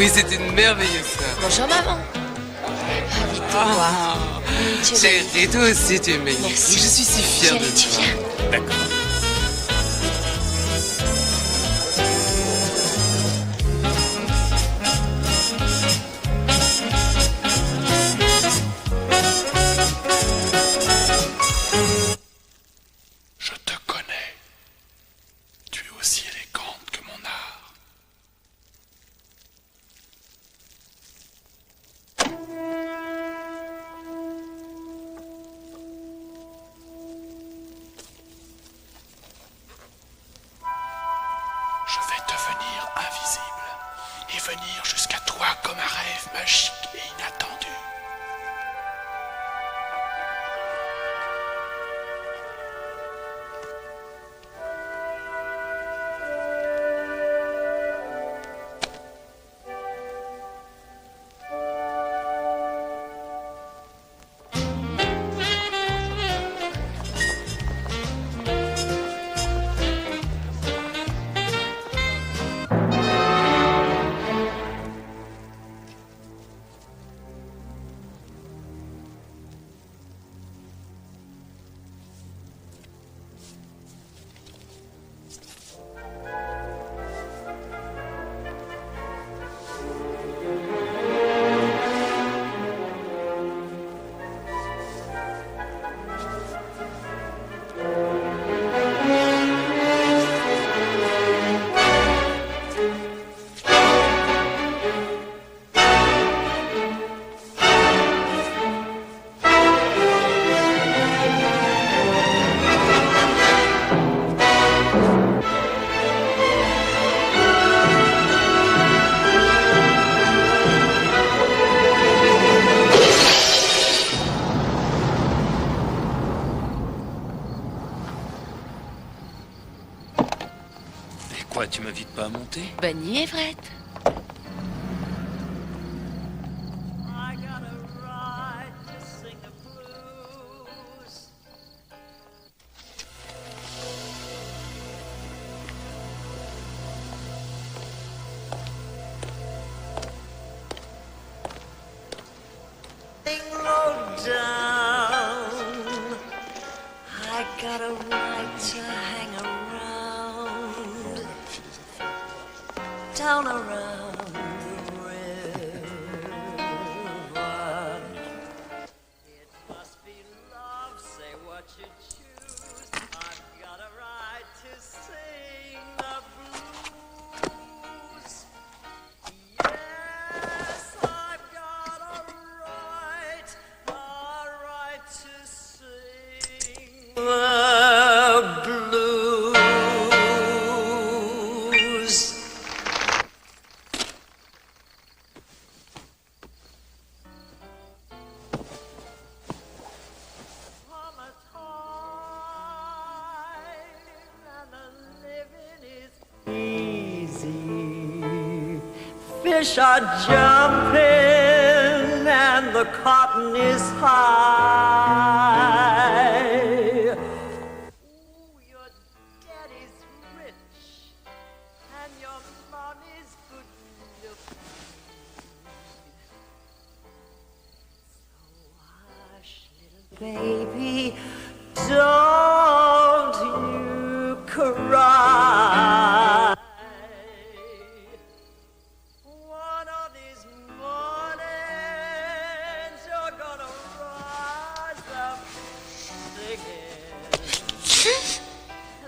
Oui, c'était une merveilleuse soirée. Bonjour maman. Ah, Tu es chérie, toi aussi, tu es magnifique. Merci. Je suis si fière de Chérie, tu toi. viens. D'accord. Je te connais. Tu es aussi élégante que mon art. Je vais devenir invisible et venir jusqu'à toi comme un rêve magique et inattendu. Et quoi, tu m'invites pas à monter? Bonne nuit Everett. I got a right to sing the blues. Sing low down. I got a right to hang around. Down around the river. It must be love, say what you choose. I've got a right to sing the blues. Yes, I've got a right to sing the blues. From a time and the living is easy. Fish are jumping and the cotton is high. Ooh, your daddy's rich and your mommy's good looking. Hush, little baby, don't you cry. One of these mornings you're gonna rise up singing.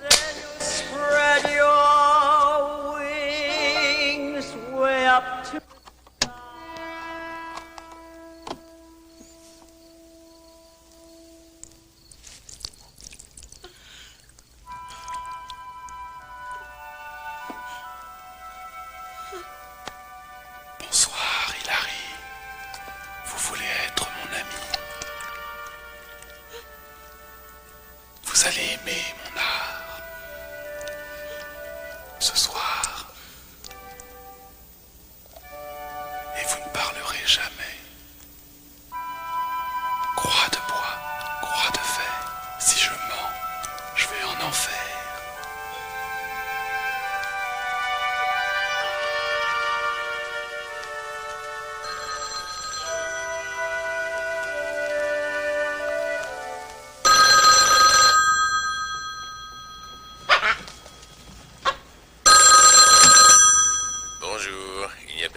Then you spread your wings way up to Bonsoir, Hilary. Vous voulez être mon ami. Vous allez aimer mon art. Ce soir. Et vous ne parlerez jamais. Croix de bois, croix de fer. Si je mens, je vais en enfer.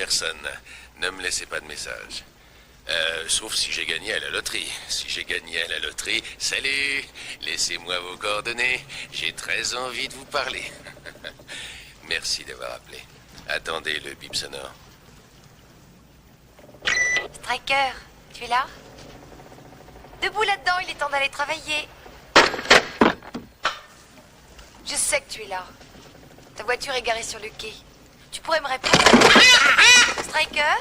personne. Ne me laissez pas de message. Sauf si j'ai gagné à la loterie. Si j'ai gagné à la loterie, salut! Laissez-moi vos coordonnées. J'ai très envie de vous parler. Merci d'avoir appelé. Attendez le bip sonore. Striker, tu es là? Debout là-dedans, il est temps d'aller travailler. Je sais que tu es là. Ta voiture est garée sur le quai. Tu pourrais me répondre? Striker?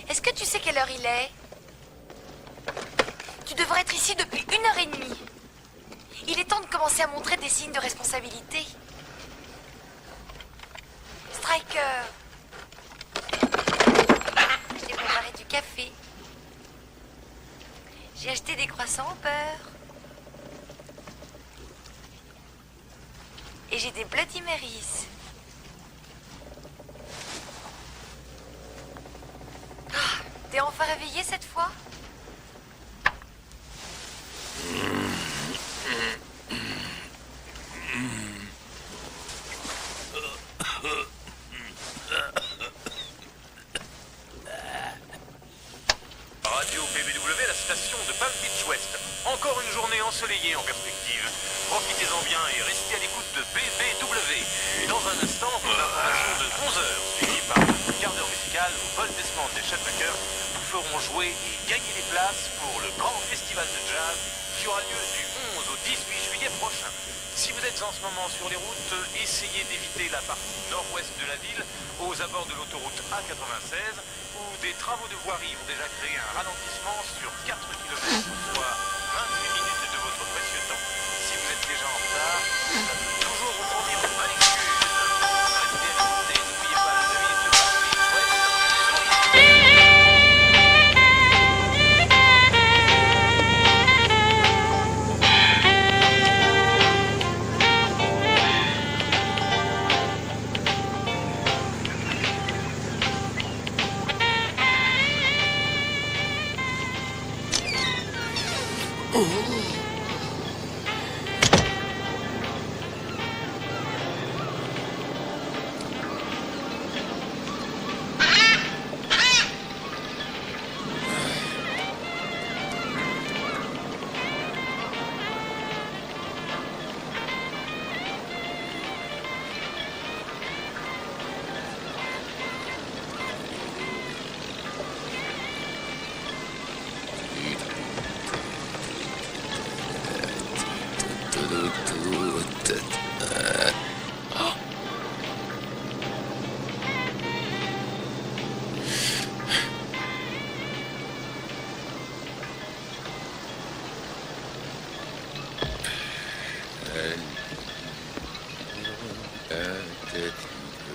Est-ce que tu sais quelle heure il est? Tu devrais être ici depuis 1h30. Il est temps de commencer à montrer des signes de responsabilité. Striker! Je t'ai préparé du café. J'ai acheté des croissants au beurre. Et j'ai des Bloody Marys. Ah, t'es enfin réveillé cette fois? Radio PBW, la station de Palm Beach West. Encore une journée ensoleillée en perspective. Profitez-en bien et restez à l'écoute de BBW. Dans un instant, vos informations de 11h, suivies par un quart d'heure musical au Paul Desmond des Chatbackers, vous feront jouer et gagner des places pour le grand festival de jazz qui aura lieu du 11 au 18 juillet prochain. Si vous êtes en ce moment sur les routes, essayez d'éviter la partie nord-ouest de la ville, aux abords de l'autoroute A96, où des travaux de voirie ont déjà créé un ralentissement sur 4 km, soit 28 minutes de votre précieux temps. Si vous êtes déjà en retard, ça peut toujours vous fournir une bonne excuse. Restez à l'écoute et n'oubliez pas la devise de Palm Beach West.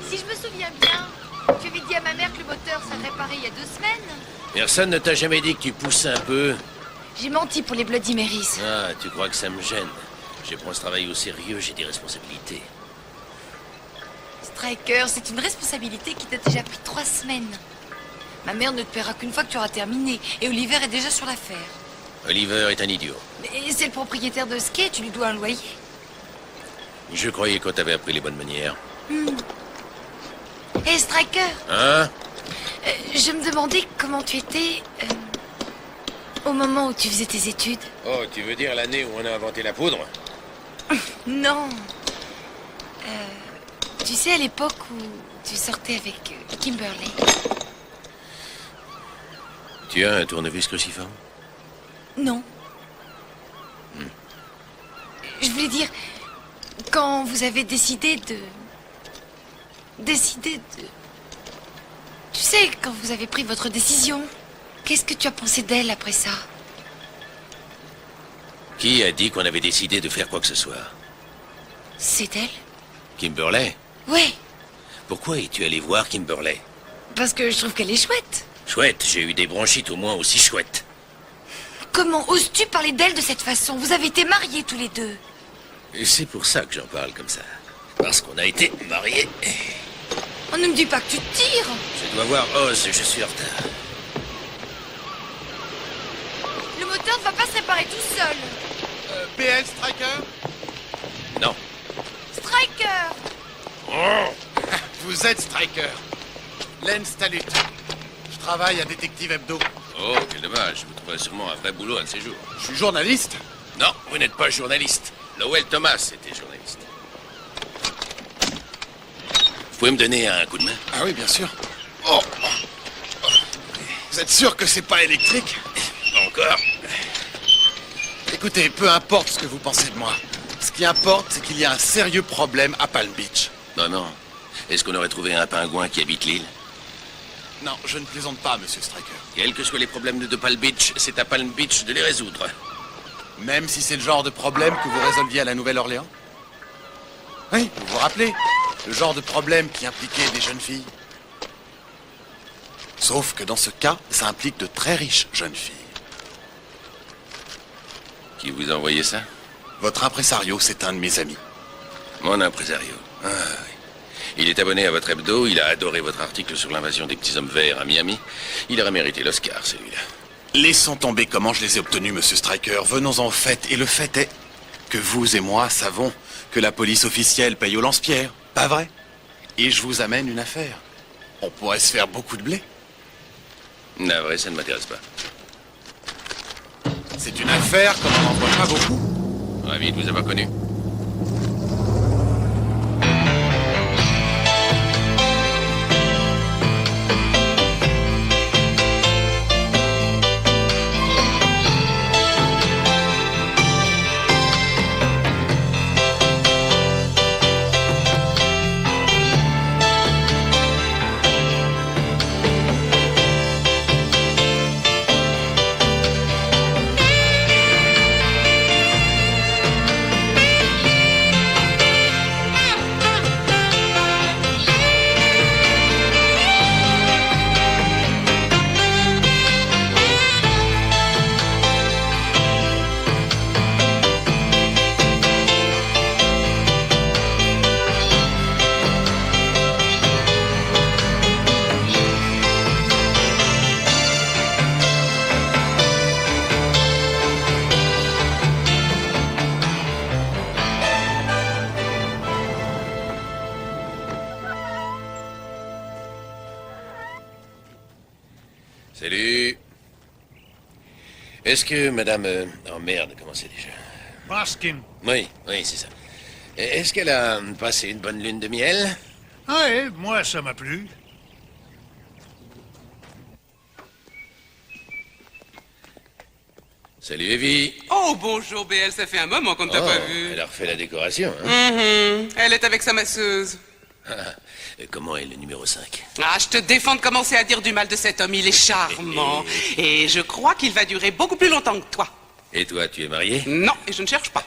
Si je me souviens bien, tu avais dit à ma mère que le moteur serait réparé il y a 2 semaines. Personne ne t'a jamais dit que tu pousses un peu? J'ai menti pour les Bloody Marys. Ah, tu crois que ça me gêne? Je prends ce travail au sérieux, j'ai des responsabilités. Striker, c'est une responsabilité qui t'a déjà pris 3 semaines. Ma mère ne te paiera qu'une fois que tu auras terminé. Et Oliver est déjà sur l'affaire. Oliver est un idiot. Mais c'est le propriétaire de ce quai, tu lui dois un loyer. Je croyais qu'on t'avait appris les bonnes manières. Hé, Striker, Hein? je me demandais comment tu étais au moment où tu faisais tes études. Oh, tu veux dire l'année où on a inventé la poudre? Non. Tu sais, à l'époque où tu sortais avec Kimberly. Tu as un tournevis cruciforme? Non. Je voulais dire, quand vous avez décidé de... Tu sais, quand vous avez pris votre décision, qu'est-ce que tu as pensé d'elle après ça? Qui a dit qu'on avait décidé de faire quoi que ce soit? C'est elle? Kimberley? Ouais, Pourquoi es-tu allé voir Kimberley? parce que je trouve qu'elle est chouette. Chouette, j'ai eu des bronchites au moins aussi chouettes. Comment oses-tu parler d'elle de cette façon? Vous avez été mariés tous les deux. Et c'est pour ça que j'en parle comme ça. Parce qu'on a été mariés. On ne me dit pas que tu tires. Je dois voir Oz, je suis en retard. Le moteur ne va pas se réparer tout seul. BL Striker? Non. Striker! Vous êtes Striker. Len Stalut. Je travaille à Détective Hebdo. Oh, quel dommage. Vous trouverez sûrement un vrai boulot un de ces jours. Je suis journaliste. Non, vous n'êtes pas journaliste. Lowell Thomas était journaliste. Vous pouvez me donner un coup de main? Ah oui, bien sûr. Oh. Vous êtes sûr que c'est pas électrique? Pas encore. Écoutez, peu importe ce que vous pensez de moi. Ce qui importe, c'est qu'il y a un sérieux problème à Palm Beach. Non, non. Est-ce qu'on aurait trouvé un pingouin qui habite l'île? Non, je ne plaisante pas, monsieur Stryker. Quels que soient les problèmes de Palm Beach, c'est à Palm Beach de les résoudre. Même si c'est le genre de problème que vous résolviez à la Nouvelle-Orléans? Oui, vous vous rappelez? Le genre de problème qui impliquait des jeunes filles. Sauf que dans ce cas, ça implique de très riches jeunes filles. Qui vous a envoyé ça? Votre impresario, c'est un de mes amis. Mon impresario. Ah, oui. Il est abonné à votre hebdo, il a adoré votre article sur l'invasion des petits hommes verts à Miami. Il aurait mérité l'Oscar, celui-là. Laissons tomber comment je les ai obtenus, monsieur Stryker. Venons-en au fait. Et le fait est que vous et moi savons que la police officielle paye au lance-pierre. Pas vrai? Et je vous amène une affaire. On pourrait se faire beaucoup de blé. Navré, ça ne m'intéresse pas. C'est une affaire comme on n'en voit pas beaucoup. Ravi de vous avoir connu. Salut. Est-ce que madame... Oh merde, comment c'est déjà? Baskin. Oui, oui, c'est ça. Est-ce qu'elle a passé une bonne lune de miel? Ah oui, moi, ça m'a plu. Salut Evie. Oh, bonjour BL, ça fait un moment qu'on ne t'a pas vu. Elle a refait la décoration, hein? Elle est avec sa masseuse. Comment est le numéro 5? Ah, je te défends de commencer à dire du mal de cet homme, il est charmant. Et je crois qu'il va durer beaucoup plus longtemps que toi. Et toi, tu es marié? Non, et je ne cherche pas.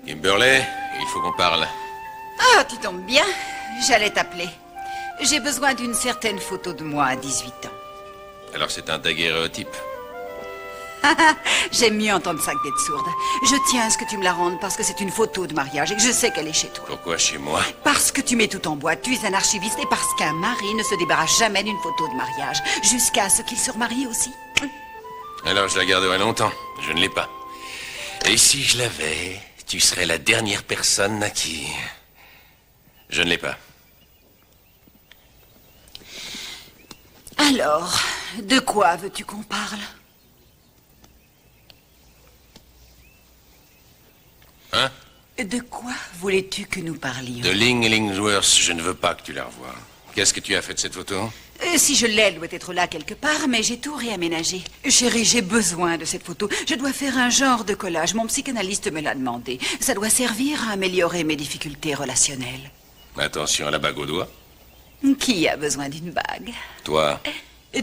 Kimberley, il faut qu'on parle. Ah, tu tombes bien. J'allais t'appeler. J'ai besoin d'une certaine photo de moi à 18 ans. Alors c'est un daguerréotype. J'aime mieux entendre ça que d'être sourde. Je tiens à ce que tu me la rendes parce que c'est une photo de mariage et que je sais qu'elle est chez toi. Pourquoi chez moi? Parce que tu mets tout en boîte, tu es un archiviste et parce qu'un mari ne se débarrasse jamais d'une photo de mariage, jusqu'à ce qu'il se remarie aussi. Alors je la garderai longtemps. Je ne l'ai pas. Et si je l'avais, tu serais la dernière personne à qui... Je ne l'ai pas. Alors, de quoi veux-tu qu'on parle? Hein? De quoi voulais-tu que nous parlions? De Ling Lingsworth, je ne veux pas que tu la revoies. Qu'est-ce que tu as fait de cette photo? Si je l'ai, elle doit être là quelque part, mais j'ai tout réaménagé. Chérie, j'ai besoin de cette photo. Je dois faire un genre de collage. Mon psychanalyste me l'a demandé. Ça doit servir à améliorer mes difficultés relationnelles. Attention à la bague au doigt. Qui a besoin d'une bague? Toi.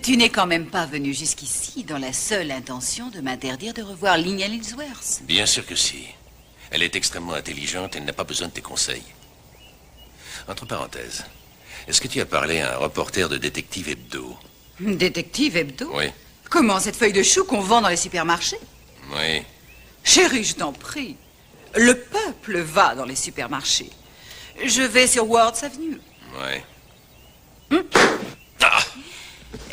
Tu n'es quand même pas venu jusqu'ici dans la seule intention de m'interdire de revoir Ling Lingsworth. Bien sûr que si. Elle est extrêmement intelligente, elle n'a pas besoin de tes conseils. Entre parenthèses, est-ce que tu as parlé à un reporter de Détective Hebdo? Détective Hebdo? Oui. Comment, cette feuille de chou qu'on vend dans les supermarchés? Oui. Chérie, je t'en prie. Le peuple va dans les supermarchés. Je vais sur Wards Avenue. Oui.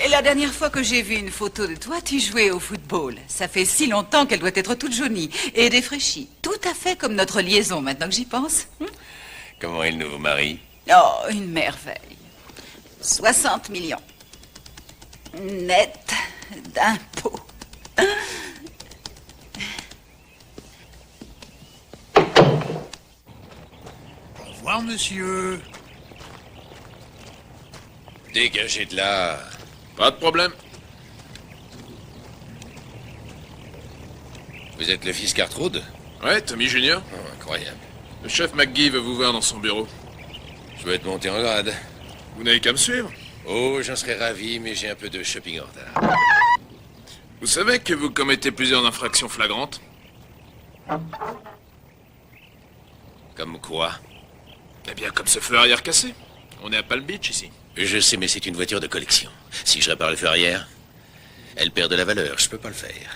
Et La dernière fois que j'ai vu une photo de toi, tu jouais au football. Ça fait si longtemps qu'elle doit être toute jaunie et défraîchie. Tout à fait comme notre liaison, maintenant que j'y pense. Comment est le nouveau mari? Oh, une merveille. 60 millions. Net d'impôts. Au revoir, monsieur. Dégagez de là. Pas de problème. Vous êtes le fils Cartrude? Ouais, Tommy Junior. Oh, incroyable. Le chef McGee veut vous voir dans son bureau. Je veux être monté en grade. Vous n'avez qu'à me suivre. Oh, j'en serais ravi, mais j'ai un peu de shopping en retard. Vous savez que vous commettez plusieurs infractions flagrantes? Comme quoi? Eh bien, comme ce feu arrière cassé. On est à Palm Beach, ici. Je sais, mais c'est une voiture de collection. Si je répare le feu arrière, elle perd de la valeur. Je peux pas le faire.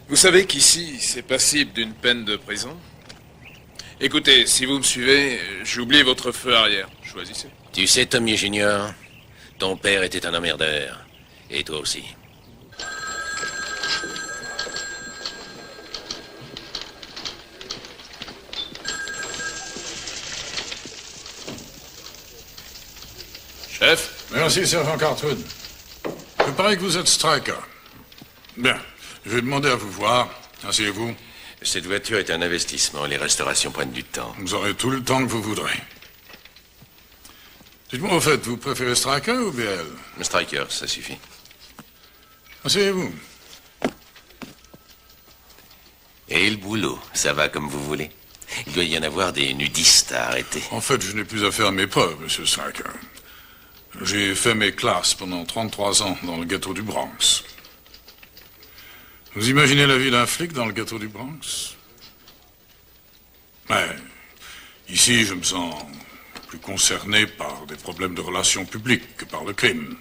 Vous savez qu'ici, c'est passible d'une peine de prison? Écoutez, si vous me suivez, j'oublie votre feu arrière. Choisissez. Tu sais, Tommy Junior, ton père était un emmerdeur. Et toi aussi. Chef? Merci, sergent Cartwood. Il paraît que vous êtes striker. Bien, je vais demander à vous voir. Asseyez-vous. Cette voiture est un investissement. Les restaurations prennent du temps. Vous aurez tout le temps que vous voudrez. Dites-moi, au fait, vous préférez striker ou BL? Striker, ça suffit. Asseyez-vous. Et le boulot, ça va comme vous voulez? Il doit y en avoir des nudistes à arrêter. En fait, je n'ai plus à faire mes preuves, monsieur Striker. J'ai fait mes classes pendant 33 ans dans le ghetto du Bronx. Vous imaginez la vie d'un flic dans le ghetto du Bronx? Mais ici, je me sens plus concerné par des problèmes de relations publiques que par le crime.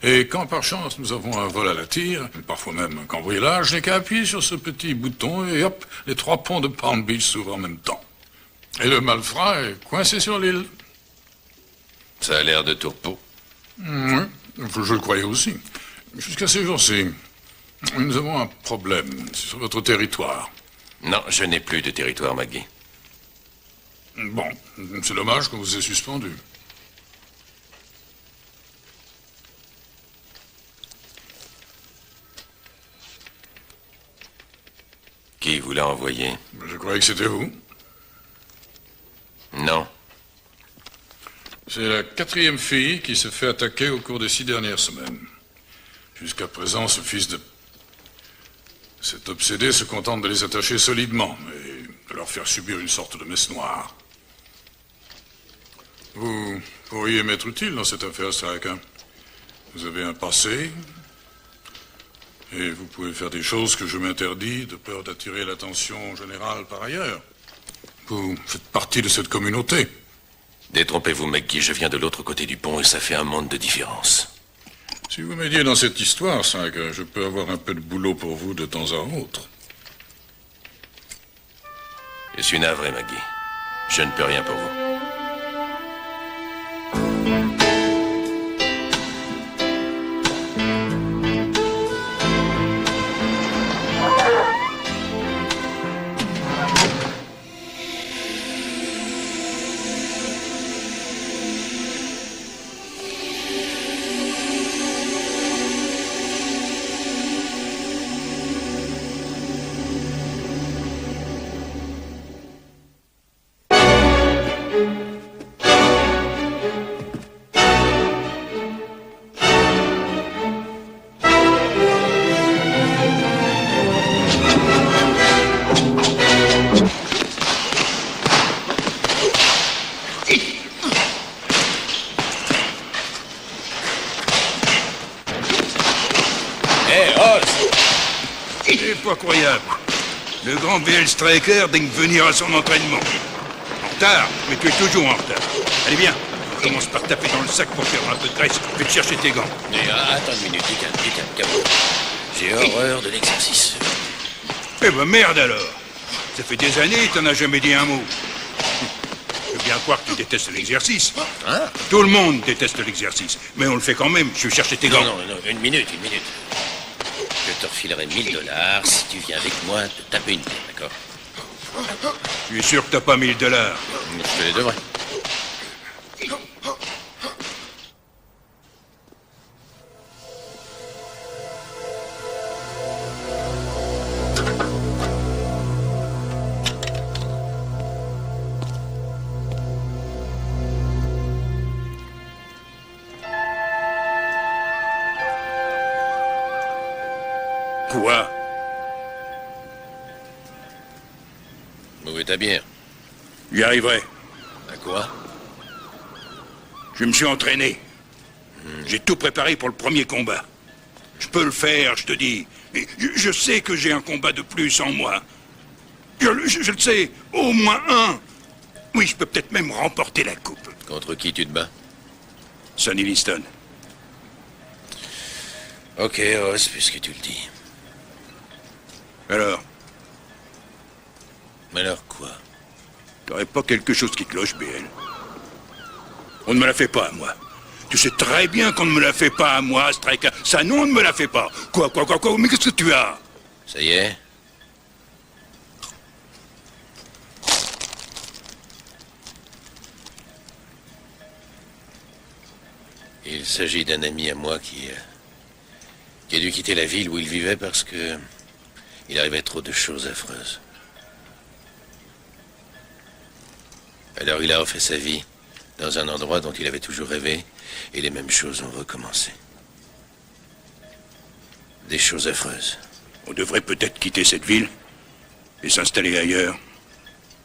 Et quand par chance nous avons un vol à la tire, parfois même un cambriolage, je n'ai qu'à appuyer sur ce petit bouton et hop, les 3 ponts de Palm Beach s'ouvrent en même temps. Et le malfrat est coincé sur l'île. Ça a l'air de tourpeau. Oui, je le croyais aussi. Jusqu'à ces jours-ci, nous avons un problème sur votre territoire. Non, je n'ai plus de territoire, McGee. Bon, c'est dommage qu'on vous ait suspendu. Qui vous l'a envoyé? Je croyais que c'était vous. Non. C'est la 4e fille qui se fait attaquer au cours des 6 dernières semaines. Jusqu'à présent, ce fils de... Cet obsédé se contente de les attacher solidement, mais de leur faire subir une sorte de messe noire. Vous pourriez m'être utile dans cette affaire, Striker. Vous avez un passé, et vous pouvez faire des choses que je m'interdis de peur d'attirer l'attention générale par ailleurs. Vous faites partie de cette communauté. Détrompez-vous, McGee, je viens de l'autre côté du pont et ça fait un monde de différence. Si vous m'aidiez dans cette histoire, Striker, je peux avoir un peu de boulot pour vous de temps à autre. Je suis navré, McGee. Je ne peux rien pour vous. C'est pas croyable. Le grand BL Striker daigne venir à son entraînement. En retard, mais tu es toujours en retard. Allez, viens. Commence par taper dans le sac pour faire un peu de graisse. Je vais te chercher tes gants. Mais attends une minute, calme. J'ai horreur de l'exercice. Eh ben merde alors. Ça fait des années que t'en as jamais dit un mot. Je bien croire que tu détestes l'exercice. Hein? Tout le monde déteste l'exercice. Mais on le fait quand même. Je vais chercher tes gants. Non, une minute. Je te refilerai 1000 $ si tu viens avec moi te taper une tête, d'accord? Je suis sûr que t'as pas 1000 $. Je te les devrais. Quoi? Où est ta bière? J'y arriverai. À quoi? Je me suis entraîné. J'ai tout préparé pour le premier combat. Je peux le faire, je te dis. Et je sais que j'ai un combat de plus en moi. Je le sais, au moins un. Oui, je peux peut-être même remporter la coupe. Contre qui tu te bats? Sonny Liston. Ok, Ross, puisque tu le dis. Alors? Alors quoi? T'aurais pas quelque chose qui cloche, BL? On ne me la fait pas à moi. Tu sais très bien qu'on ne me la fait pas à moi, Striker. Ça, non, on ne me la fait pas. Quoi? Mais qu'est-ce que tu as? Ça y est? Il s'agit d'un ami à moi qui a dû quitter la ville où il vivait parce que il arrivait trop de choses affreuses. Alors il a refait sa vie dans un endroit dont il avait toujours rêvé et les mêmes choses ont recommencé. Des choses affreuses. On devrait peut-être quitter cette ville et s'installer ailleurs.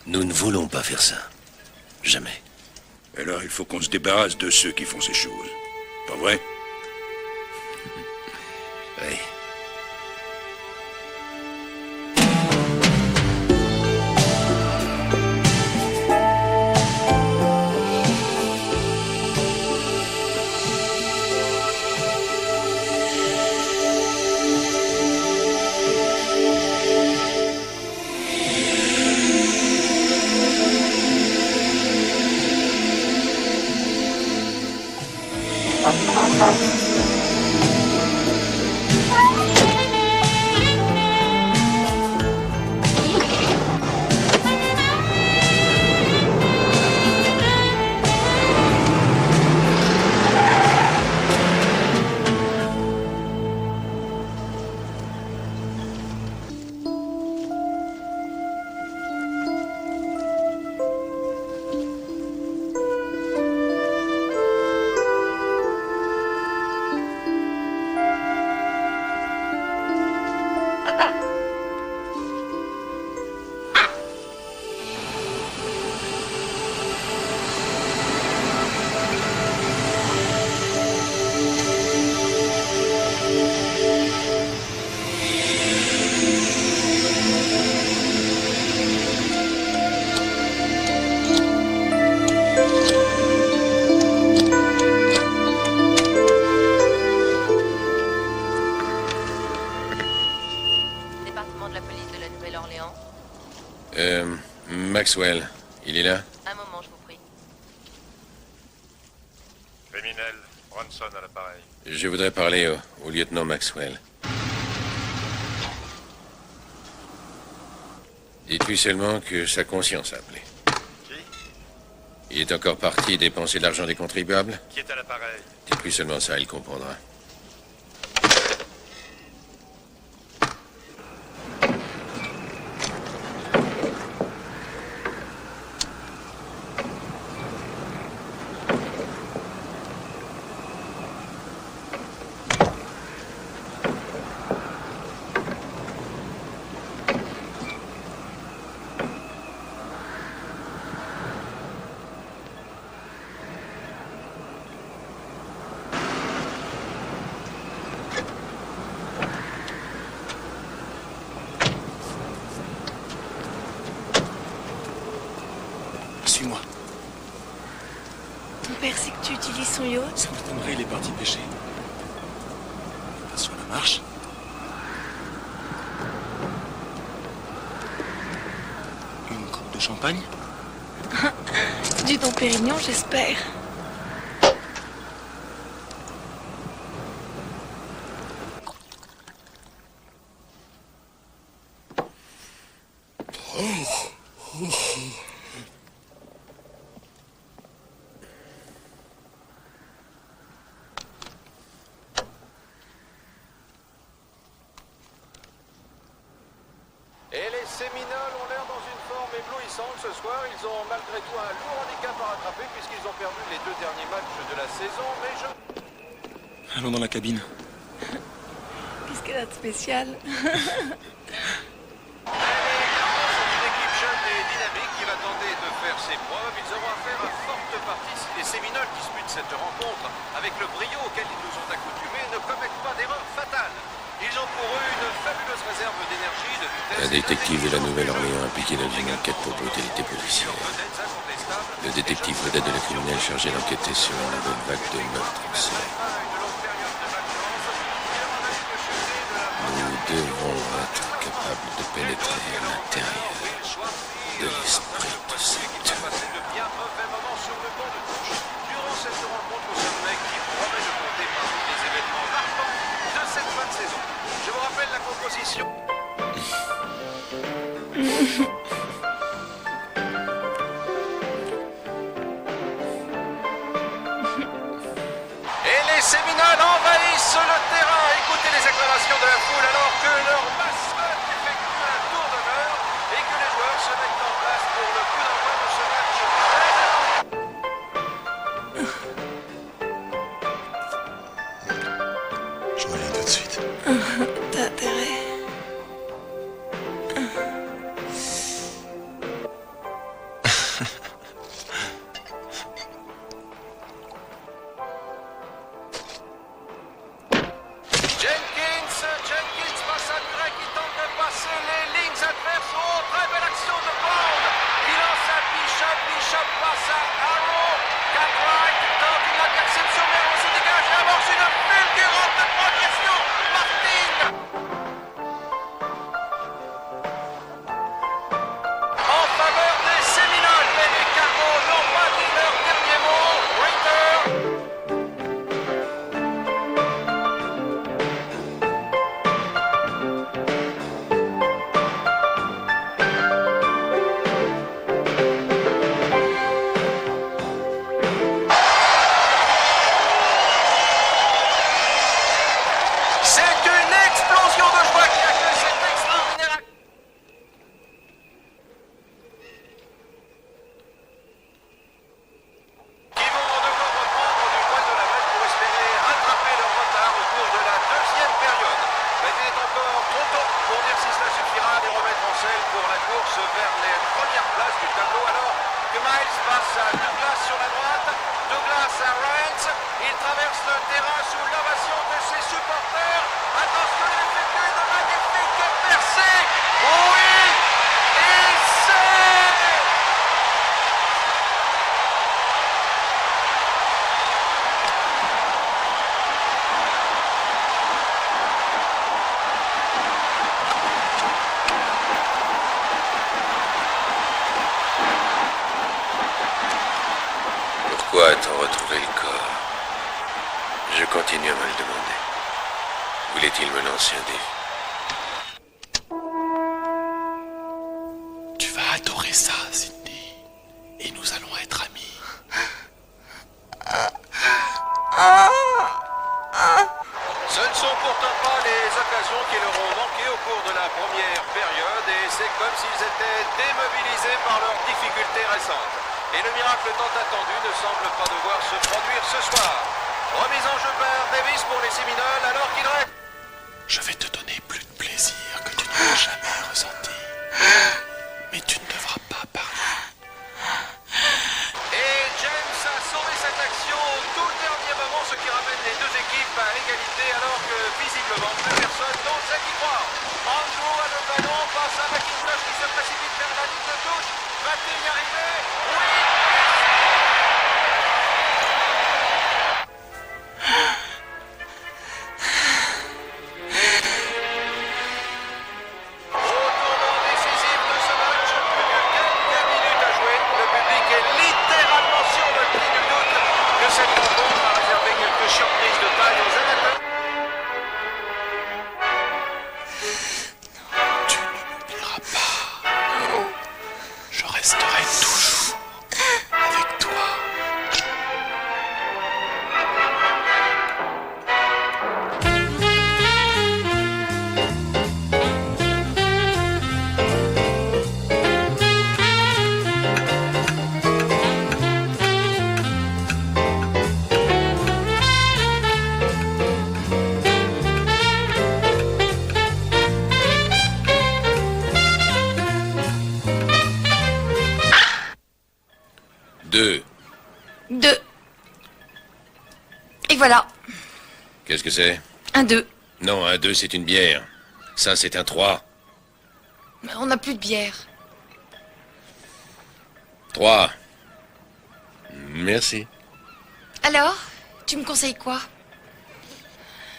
Nous ne voulons pas faire ça. Jamais. Alors il faut qu'on se débarrasse de ceux qui font ces choses. Pas vrai? Oui. Maxwell, il est là? Un moment, je vous prie. Criminel, Bronson à l'appareil. Je voudrais parler au lieutenant Maxwell. Dites-lui seulement que sa conscience a appelé. Qui? Il est encore parti dépenser de l'argent des contribuables? Qui est à l'appareil? Dites-lui seulement ça, il comprendra. Suis-moi. Ton père sait que tu utilises son yacht? Ça m'étonnerait, il est parti pêcher. Attention à la marche. Une coupe de champagne? Du ton Pérignon, j'espère. Et les Séminoles ont l'air dans une forme éblouissante ce soir. Ils ont malgré tout un lourd handicap à rattraper puisqu'ils ont perdu les 2 derniers matchs de la saison. Mais Allons dans la cabine. Qu'est-ce qu'elle a de spécial? C'est une équipe jeune et dynamique qui va tenter de faire ses preuves. Ils auront affaire à forte partie si les Séminoles disputent cette rencontre avec le brio auquel ils nous ont accoutumés ne commettent pas d'erreur fatale. Ils ont pour eux une fabuleuse réserve d'énergie, de vitesse... Un détective de la Nouvelle-Orléans impliqué dans une enquête pour brutalité policière. Le détective vedette de la criminelle chargé d'enquêter sur une nouvelle vague de meurtres en série. Nous devons être capables de pénétrer à l'intérieur de l'esprit de cette... Durant cette rencontre au sommet qui promet de compter parmi les événements marquants de cette fin de saison. Je vous rappelle la composition. Et les Séminoles envahissent le terrain. Écoutez les acclamations de la foule alors que leur mascotte effectue un tour d'honneur et que les joueurs se mettent en place pour le coup d'envoi de ce match. Je reviens tout de suite. T'as intérêt. Jenkins passe à Murray qui tente de passer les lignes adverses. Oh, très belle action de Bond qui lance à Bishop. Bishop passe à Arrow. Cartwright tente une interception, mais on se dégage et amorce une fulgurante progression. Martin en faveur des Séminoles, mais les Cargos n'ont pas dit leur dernier mot. Ritter c'est une explosion de joie qui accueille cette extraordinaire action. Qui vont devoir reprendre du poil de la bête pour espérer rattraper leur retard au cours de la deuxième période. Mais il est encore trop tôt pour dire si cela suffira à les remettre en selle pour la course vers les premières places du tableau alors que Miles passe à Douglas sur la droite, Douglas à Rance, il traverse le terrain sous l'ovation de ses supporters. Attention, il effectue de magnifiques percées. Oui, il sait. Pourquoi a-t-on retrouvé le corps? Je continue à me le demander. Voulait-il me lancer un défi? Tu vas adorer ça, Sydney. Et nous allons être amis. Ce ne sont pourtant pas les occasions qui leur ont manqué au cours de la première période et c'est comme s'ils étaient démobilisés par leurs difficultés récentes. Et le miracle tant attendu ne semble pas devoir se produire ce soir. Remise en jeu par Davis pour les Séminoles alors qu'il reste... Je vais te donner plus de plaisir que tu n'as jamais ressenti. Mais tu ne devras pas parler. Et James a sauvé cette action au tout dernier moment, ce qui ramène les deux équipes à égalité alors que visiblement plus personne n'ose y croire. Andrew a le ballon, passe à McIntosh qui se précipite vers la ligne de touche. Va-t-il y arriver? Oui! Au tournant décisif de ce match, plus que quelques minutes à jouer, le public est littéralement voilà. Qu'est-ce que c'est? Un 2. Non, un 2, c'est une bière. Ça, c'est un 3. On n'a plus de bière. 3. Merci. Alors, tu me conseilles quoi?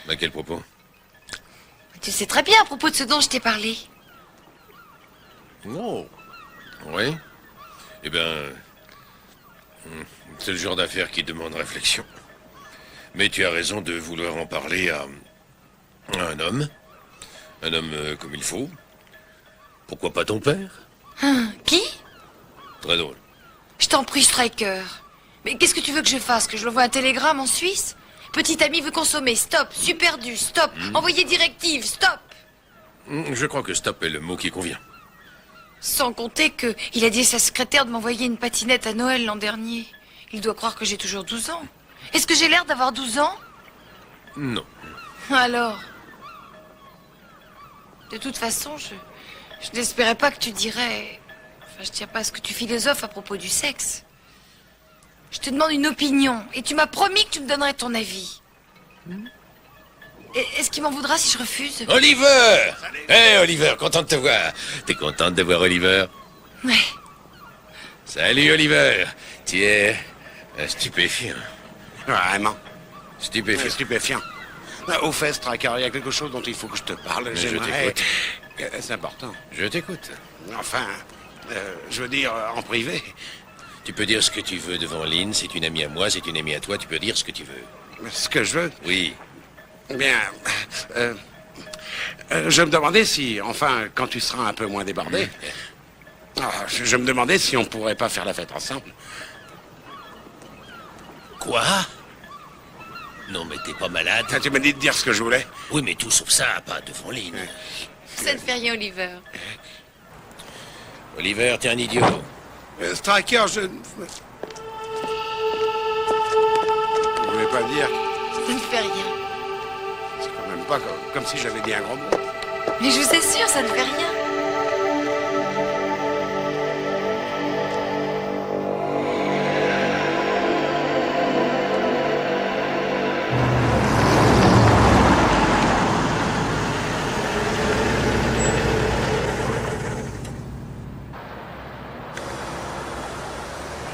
À quel propos? Tu sais très bien à propos de ce dont je t'ai parlé. Non. Oui? Eh bien... c'est le genre d'affaire qui demande réflexion. Mais tu as raison de vouloir en parler à un homme. Un homme comme il faut. Pourquoi pas ton père? Qui? Très drôle. Je t'en prie, Striker. Mais qu'est-ce que tu veux que je fasse? Que je l'envoie un télégramme en Suisse? Petit ami veut consommer, stop. Superdu, stop. Envoyer directive, stop. Je crois que stop est le mot qui convient. Sans compter que il a dit à sa secrétaire de m'envoyer une patinette à Noël l'an dernier. Il doit croire que j'ai toujours 12 ans. Est-ce que j'ai l'air d'avoir 12 ans? Non. Alors? De toute façon, je n'espérais pas que tu dirais... Enfin, je tiens pas à ce que tu philosophes à propos du sexe. Je te demande une opinion, et tu m'as promis que tu me donnerais ton avis. Est-ce qu'il m'en voudra si je refuse? Oliver! Hé, Oliver, content de te voir. T'es contente de voir Oliver? Ouais. Salut, Oliver. Tu es... stupéfiant. Vraiment. Stupéfiant. Stupéfiant. Au fait, Striker, il y a quelque chose dont il faut que je te parle. Mais je J'aimerais... t'écoute. C'est important. Je t'écoute. Enfin, je veux dire, en privé. Tu peux dire ce que tu veux devant Lynn. C'est une amie à moi, c'est une amie à toi. Tu peux dire ce que tu veux. Ce que je veux? Oui. Bien. Je me demandais si, enfin, quand tu seras un peu moins débordé, je me demandais si on pourrait pas faire la fête ensemble. Quoi? Non, mais t'es pas malade? Tu m'as dit de dire ce que je voulais. Oui, mais tout sauf ça, pas devant Lynn. Ça ne fait rien, Oliver. Oliver, t'es un idiot. Striker, je... Vous voulez pas dire? Ça ne fait rien. C'est quand même pas comme si j'avais dit un gros mot. Mais je vous assure, ça ne fait rien.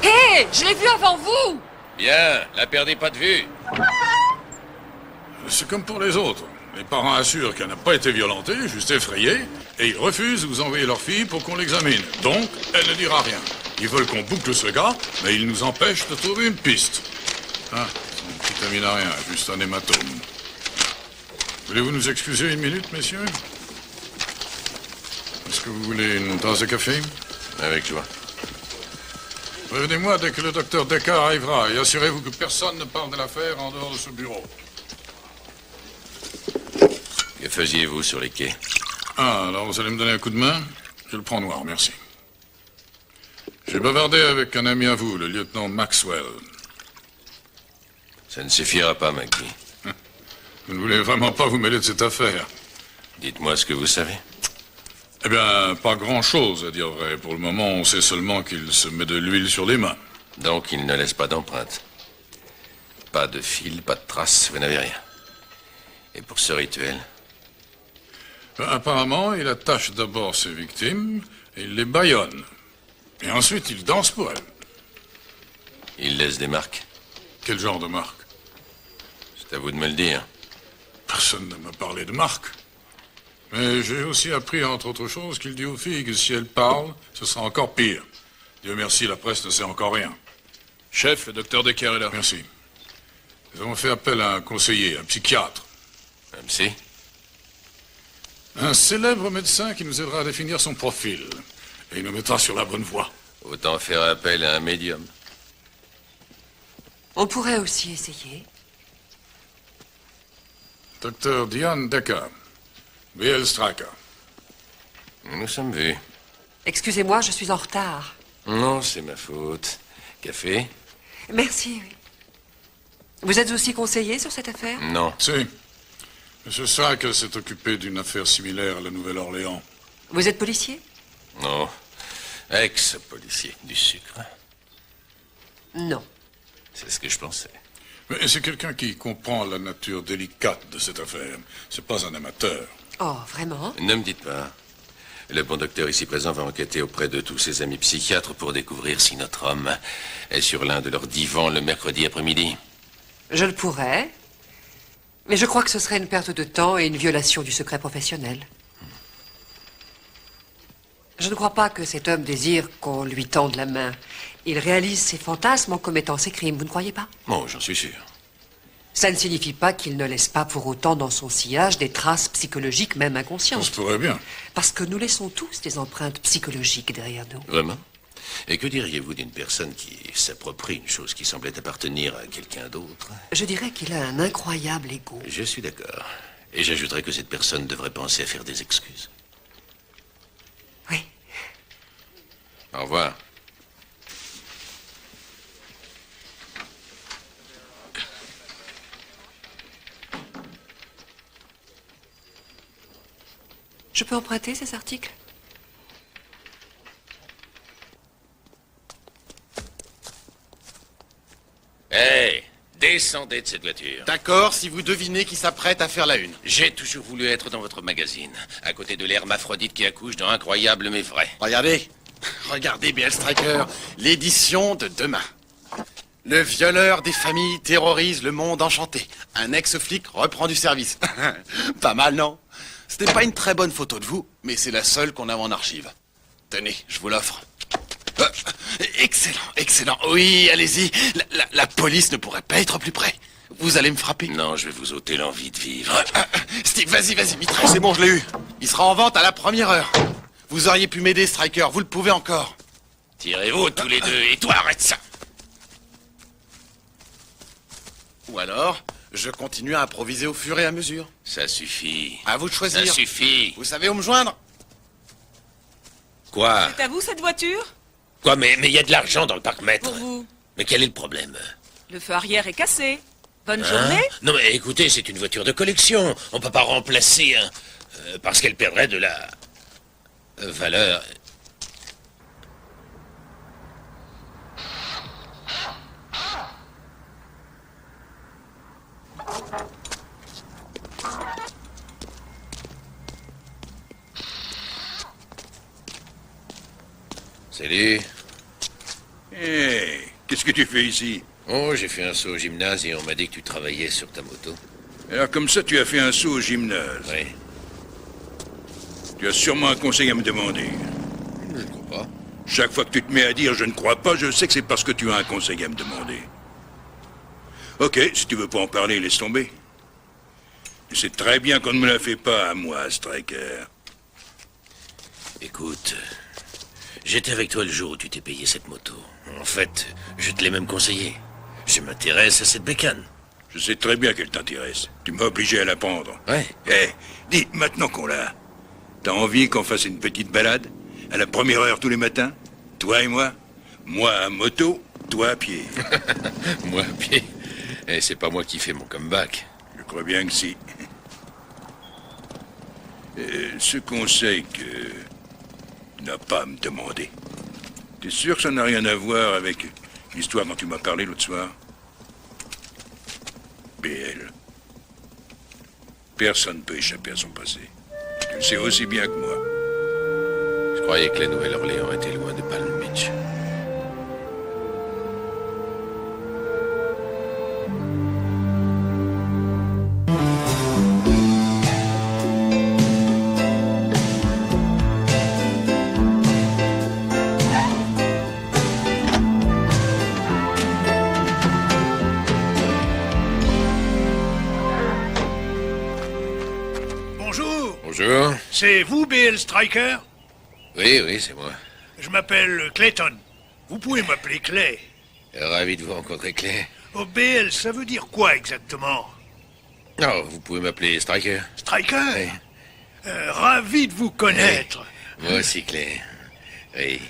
Hé, je l'ai vu avant vous. Bien, la perdez pas de vue. C'est comme pour les autres. Les parents assurent qu'elle n'a pas été violentée, juste effrayée, et ils refusent de vous envoyer leur fille pour qu'on l'examine. Donc, elle ne dira rien. Ils veulent qu'on boucle ce gars, mais ils nous empêchent de trouver une piste. Ah, son petit ami n'a rien, juste un hématome. Voulez-vous nous excuser une minute, messieurs? Est-ce que vous voulez une tasse de café? Avec joie. Revenez-moi dès que le docteur Decker arrivera, et assurez-vous que personne ne parle de l'affaire en dehors de ce bureau. Que faisiez-vous sur les quais? Ah, alors vous allez me donner un coup de main? Je le prends noir, merci. J'ai bavardé avec un ami à vous, le lieutenant Maxwell. Ça ne suffira pas, Maggie. Vous ne voulez vraiment pas vous mêler de cette affaire? Dites-moi ce que vous savez. Eh bien, pas grand-chose, à dire vrai. Pour le moment, on sait seulement qu'il se met de l'huile sur les mains. Donc, il ne laisse pas d'empreinte. Pas de fil, pas de traces, vous n'avez rien. Et pour ce rituel? Apparemment, il attache d'abord ses victimes et il les bâillonne. Et ensuite, il danse pour elles. Il laisse des marques? Quel genre de marque? C'est à vous de me le dire. Personne ne m'a parlé de marque. Mais j'ai aussi appris, entre autres choses, qu'il dit aux filles que si elles parlent, ce sera encore pire. Dieu merci, la presse ne sait encore rien. Chef, le docteur Decker est là. Merci. Nous avons fait appel à un conseiller, un psychiatre. Un psy? Un célèbre médecin qui nous aidera à définir son profil. Et il nous mettra sur la bonne voie. Autant faire appel à un médium. On pourrait aussi essayer. Docteur Diane Decker. B.L. Striker. Nous sommes vus. Excusez-moi, je suis en retard. Non, c'est ma faute. Café? Merci, oui. Vous êtes aussi conseiller sur cette affaire? Non. Si. Monsieur Striker s'est occupé d'une affaire similaire à la Nouvelle-Orléans. Vous êtes policier? Non. Ex-policier. Du sucre? Non. C'est ce que je pensais. Mais c'est quelqu'un qui comprend la nature délicate de cette affaire. C'est pas un amateur. Oh, vraiment? Ne me dites pas. Le bon docteur ici présent va enquêter auprès de tous ses amis psychiatres pour découvrir si notre homme est sur l'un de leurs divans le mercredi après-midi. Je le pourrais. Mais je crois que ce serait une perte de temps et une violation du secret professionnel. Je ne crois pas que cet homme désire qu'on lui tende la main. Il réalise ses fantasmes en commettant ses crimes, vous ne croyez pas? Bon, j'en suis sûr. Ça ne signifie pas qu'il ne laisse pas pour autant dans son sillage des traces psychologiques, même inconscientes. Ça se pourrait bien. Parce que nous laissons tous des empreintes psychologiques derrière nous. Vraiment? Et que diriez-vous d'une personne qui s'approprie une chose qui semblait appartenir à quelqu'un d'autre? Je dirais qu'il a un incroyable ego. Je suis d'accord. Et j'ajouterais que cette personne devrait penser à faire des excuses. Oui. Au revoir. Je peux emprunter ces articles? Hé, descendez de cette voiture. D'accord, si vous devinez qui s'apprête à faire la une. J'ai toujours voulu être dans votre magazine, à côté de l'hermaphrodite qui accouche dans Incroyable mais vrai. Regardez, regardez BL Striker, l'édition de demain. Le violeur des familles terrorise le monde enchanté. Un ex-flic reprend du service. Pas mal, non? C'était pas une très bonne photo de vous, mais c'est la seule qu'on a en archive. Tenez, je vous l'offre. Excellent, excellent. Oui, allez-y. La police ne pourrait pas être plus près. Vous allez me frapper? Non, je vais vous ôter l'envie de vivre. Steve, vas-y, mitraille. C'est bon, je l'ai eu. Il sera en vente à la première heure. Vous auriez pu m'aider, Striker. Vous le pouvez encore. Tirez-vous tous les deux, et toi, arrête ça. Ou alors, je continue à improviser au fur et à mesure. Ça suffit. À vous de choisir. Ça suffit. Vous savez où me joindre? Quoi? C'est à vous cette voiture? Quoi, mais il y a de l'argent dans le parc-mètre. Pour vous. Mais quel est le problème? Le feu arrière est cassé. Bonne Hein? journée. Non, mais écoutez, c'est une voiture de collection. On peut pas remplacer parce qu'elle perdrait de la valeur. Salut. Hé, qu'est-ce que tu fais ici? Oh, j'ai fait un saut au gymnase et on m'a dit que tu travaillais sur ta moto. Alors comme ça, tu as fait un saut au gymnase. Oui. Tu as sûrement un conseil à me demander. Je ne crois pas. Chaque fois que tu te mets à dire « je ne crois pas », je sais que c'est parce que tu as un conseil à me demander. Ok, si tu veux pas en parler, laisse tomber. Tu sais très bien qu'on ne me la fait pas à moi, Striker. Écoute, j'étais avec toi le jour où tu t'es payé cette moto. En fait, je te l'ai même conseillé. Je m'intéresse à cette bécane. Je sais très bien qu'elle t'intéresse. Tu m'as obligé à la prendre. Ouais. Hé, dis, maintenant qu'on l'a, t'as envie qu'on fasse une petite balade? À la première heure tous les matins? Toi et moi? Moi à moto, toi à pied. Moi à pied? Et c'est pas moi qui fais mon comeback. Je crois bien que si. Ce conseil que... n'a pas à me demander. T'es sûr que ça n'a rien à voir avec l'histoire dont tu m'as parlé l'autre soir? BL. Personne ne peut échapper à son passé. Tu le sais aussi bien que moi. Je croyais que la Nouvelle-Orléans était loin de Palm Beach. Bonjour. Bonjour. C'est vous, BL Striker? Oui, c'est moi. Je m'appelle Clayton. Vous pouvez m'appeler Clay. Ravi de vous rencontrer, Clay. Oh, BL, ça veut dire quoi exactement? Oh, vous pouvez m'appeler Striker. Striker? Oui. Ravi de vous connaître. Oui. Moi aussi, Clay. Oui.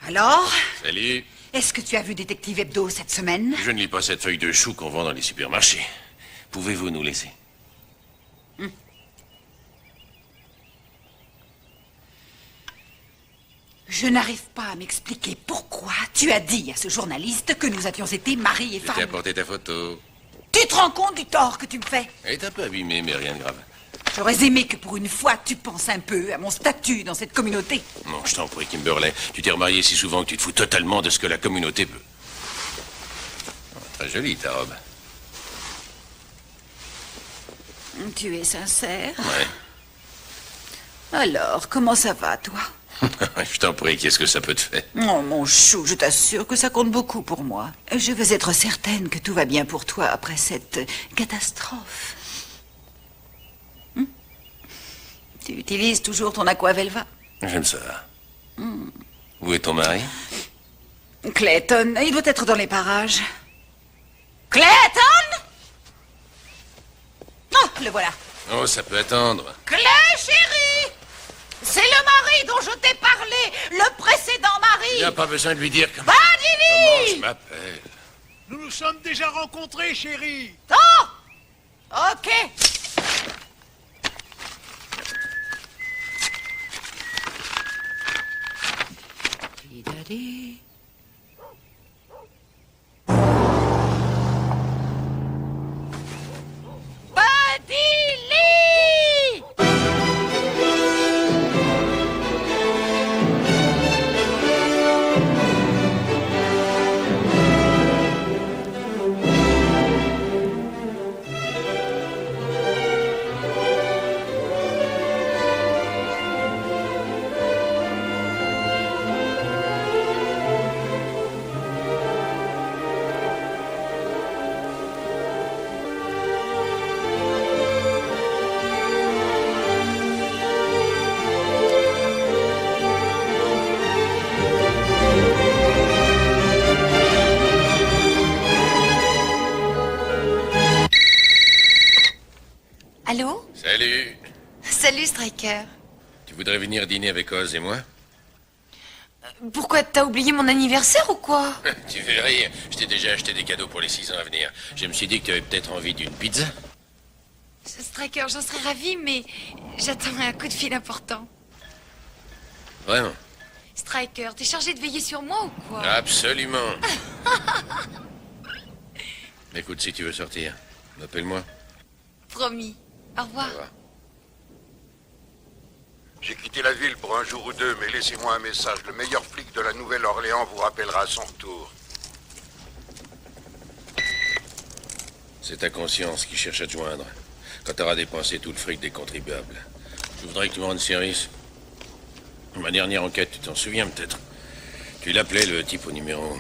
Alors, Salut. est-ce que tu as vu Détective Hebdo cette semaine? Je ne lis pas cette feuille de chou qu'on vend dans les supermarchés. Pouvez-vous nous laisser? Je n'arrive pas à m'expliquer pourquoi tu as dit à ce journaliste que nous avions été mari et Je t'ai femme. apporté ta photo. Tu te rends compte du tort que tu me fais? Elle est un peu abîmée, mais rien de grave. J'aurais aimé que pour une fois tu penses un peu à mon statut dans cette communauté. Non, je t'en prie, Kimberley. Tu t'es remarié si souvent que tu te fous totalement de ce que la communauté peut. Oh, très jolie, ta robe. Tu es sincère? Ouais. Alors, comment ça va, toi? Je t'en prie, qu'est-ce que ça peut te faire? Oh, mon chou, je t'assure que ça compte beaucoup pour moi. Je veux être certaine que tout va bien pour toi après cette catastrophe. Tu utilises toujours ton aquavelva? J'aime ça. Où est ton mari? Clayton, il doit être dans les parages. Clayton! Oh, le voilà. Oh, ça peut attendre. Clay, chérie! C'est le mari dont je t'ai parlé, le précédent mari. Il n'y a pas besoin de lui dire comment Badili! je m'appelle. Nous nous sommes déjà rencontrés, chérie. Oh! Ok. Badili! Allô? Salut. Salut, Striker. Tu voudrais venir dîner avec Oz et moi? Pourquoi, t'as oublié mon anniversaire ou quoi? Tu fais rire. Je t'ai déjà acheté des cadeaux pour les 6 ans à venir. Je me suis dit que tu avais peut-être envie d'une pizza. Striker, j'en serais ravie, mais j'attends un coup de fil important. Vraiment? Striker, t'es chargé de veiller sur moi ou quoi? Absolument. Écoute, si tu veux sortir, appelle-moi. Promis. Au revoir. Au revoir. J'ai quitté la ville pour un jour ou deux, mais laissez-moi un message. Le meilleur flic de la Nouvelle-Orléans vous rappellera à son retour. C'est ta conscience qui cherche à te joindre. Quand t'auras dépensé tout le fric des contribuables. Je voudrais que tu me rendes service. Ma dernière enquête, tu t'en souviens peut-être. Tu l'appelais le type au numéro.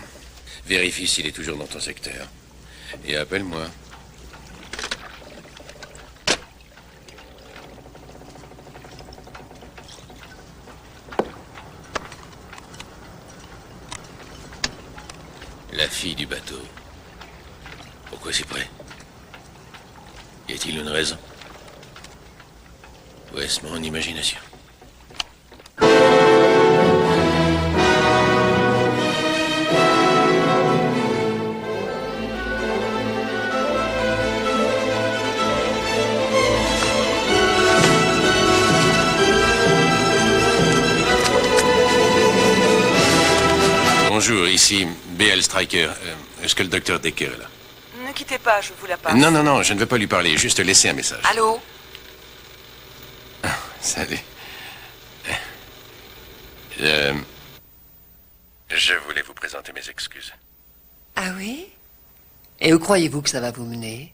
Vérifie s'il est toujours dans ton secteur. Et appelle-moi. La fille du bateau. Pourquoi c'est prêt? Y a-t-il une raison? Ou est-ce mon imagination? Bonjour, ici BL Striker. Est-ce que le docteur Decker est là? Ne quittez pas, je vous la passe. Non, non, non, je ne veux pas lui parler, juste laisser un message. Allô? Salut. Je voulais vous présenter mes excuses. Ah oui? Et où croyez-vous que ça va vous mener?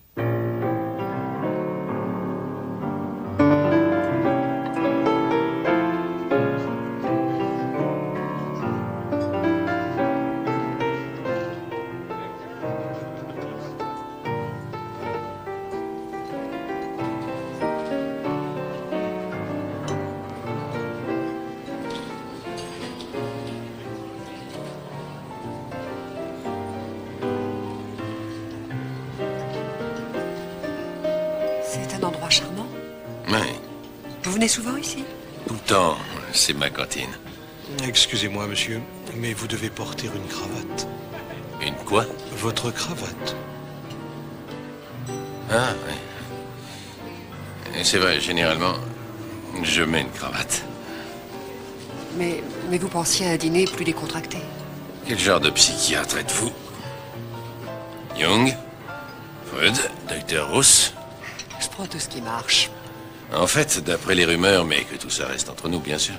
C'est un endroit charmant. Oui, Vous venez souvent ici? tout le temps, c'est ma cantine. Excusez-moi, monsieur, mais vous devez porter une cravate. Une quoi? Votre cravate. Ah, oui. Et c'est vrai, généralement, je mets une cravate. Mais Mais vous pensiez à un dîner plus décontracté. Quel genre de psychiatre êtes-vous? Jung? Freud? Dr. Rousse? Je prends tout ce qui marche. En fait, d'après les rumeurs, mais que tout ça reste entre nous, bien sûr,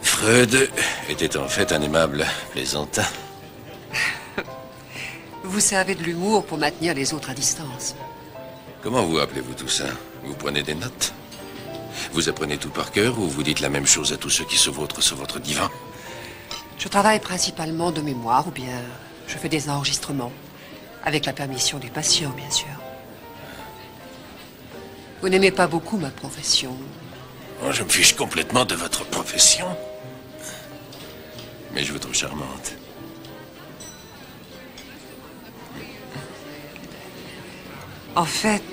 Freud était en fait un aimable plaisantin. Vous servez de l'humour pour maintenir les autres à distance. Comment vous appelez-vous tout ça? Vous prenez des notes? Vous apprenez tout par cœur ou vous dites la même chose à tous ceux qui se vautrent sur votre divan? Je travaille principalement de mémoire ou bien je fais des enregistrements. Avec la permission des patients, bien sûr. Vous n'aimez pas beaucoup ma profession. Oh, je me fiche complètement de votre profession. Mais je vous trouve charmante. En fait,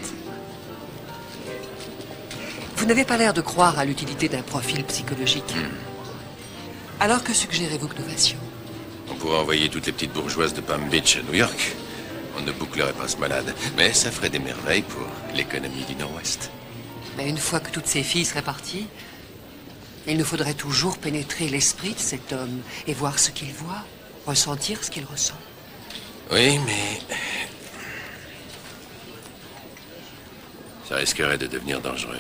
vous n'avez pas l'air de croire à l'utilité d'un profil psychologique. Alors que suggérez-vous que nous fassions? On pourrait envoyer toutes les petites bourgeoises de Palm Beach à New York. On ne bouclerait pas ce malade. Mais ça ferait des merveilles pour l'économie du Nord-Ouest. Mais une fois que toutes ces filles seraient parties, il nous faudrait toujours pénétrer l'esprit de cet homme et voir ce qu'il voit, ressentir ce qu'il ressent. Oui, mais... ça risquerait de devenir dangereux.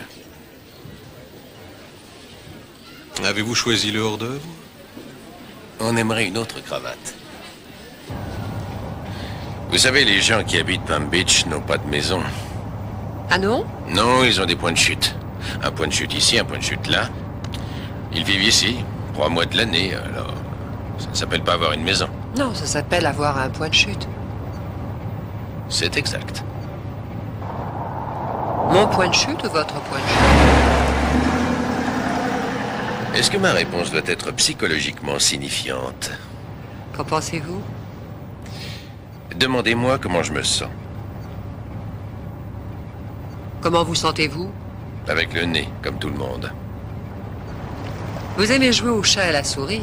Avez-vous choisi le hors-d'œuvre? On aimerait une autre cravate. Vous savez, les gens qui habitent Palm Beach n'ont pas de maison. Ah non? Non, ils ont des points de chute. Un point de chute ici, un point de chute là. Ils vivent ici, 3 mois de l'année, alors... ça ne s'appelle pas avoir une maison. Non, ça s'appelle avoir un point de chute. C'est exact. Mon point de chute ou votre point de chute? Est-ce que ma réponse doit être psychologiquement signifiante? Qu'en pensez-vous? Demandez-moi comment je me sens. Comment vous sentez-vous? Avec le nez, comme tout le monde. Vous aimez jouer au chat et à la souris?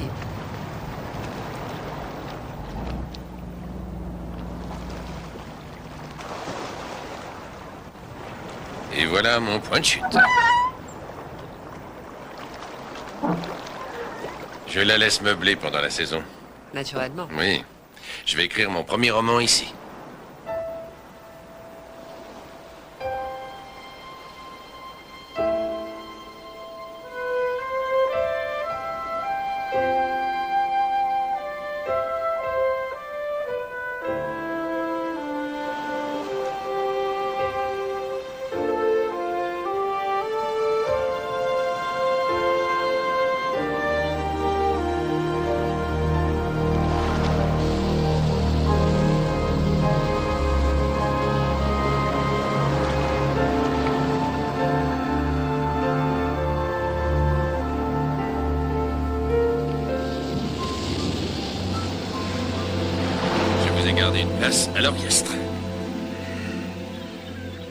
Et voilà mon point de chute. Je la laisse meubler pendant la saison. Naturellement. Oui. Je vais écrire mon premier roman ici. Une place à l'orchestre.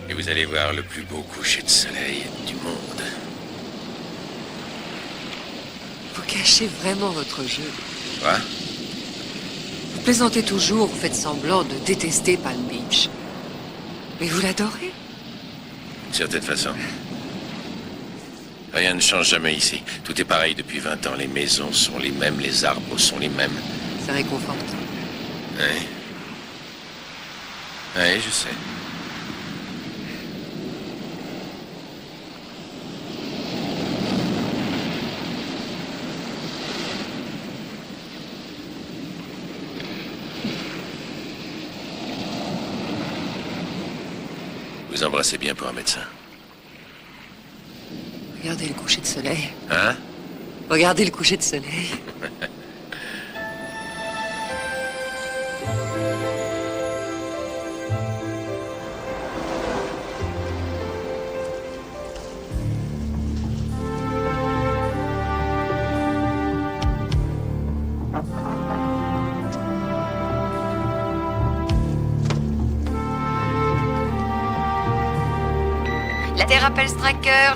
Et vous allez voir le plus beau coucher de soleil du monde. Vous cachez vraiment votre jeu. Quoi? Vous plaisantez toujours, vous faites semblant de détester Palm Beach. Mais vous l'adorez. D'une certaine façon. Rien ne change jamais ici. Tout est pareil depuis 20 ans. Les maisons sont les mêmes, les arbres sont les mêmes. C'est réconfortant. Oui. Oui, je sais. Vous embrassez bien pour un médecin. Regardez le coucher de soleil. Hein? Regardez le coucher de soleil.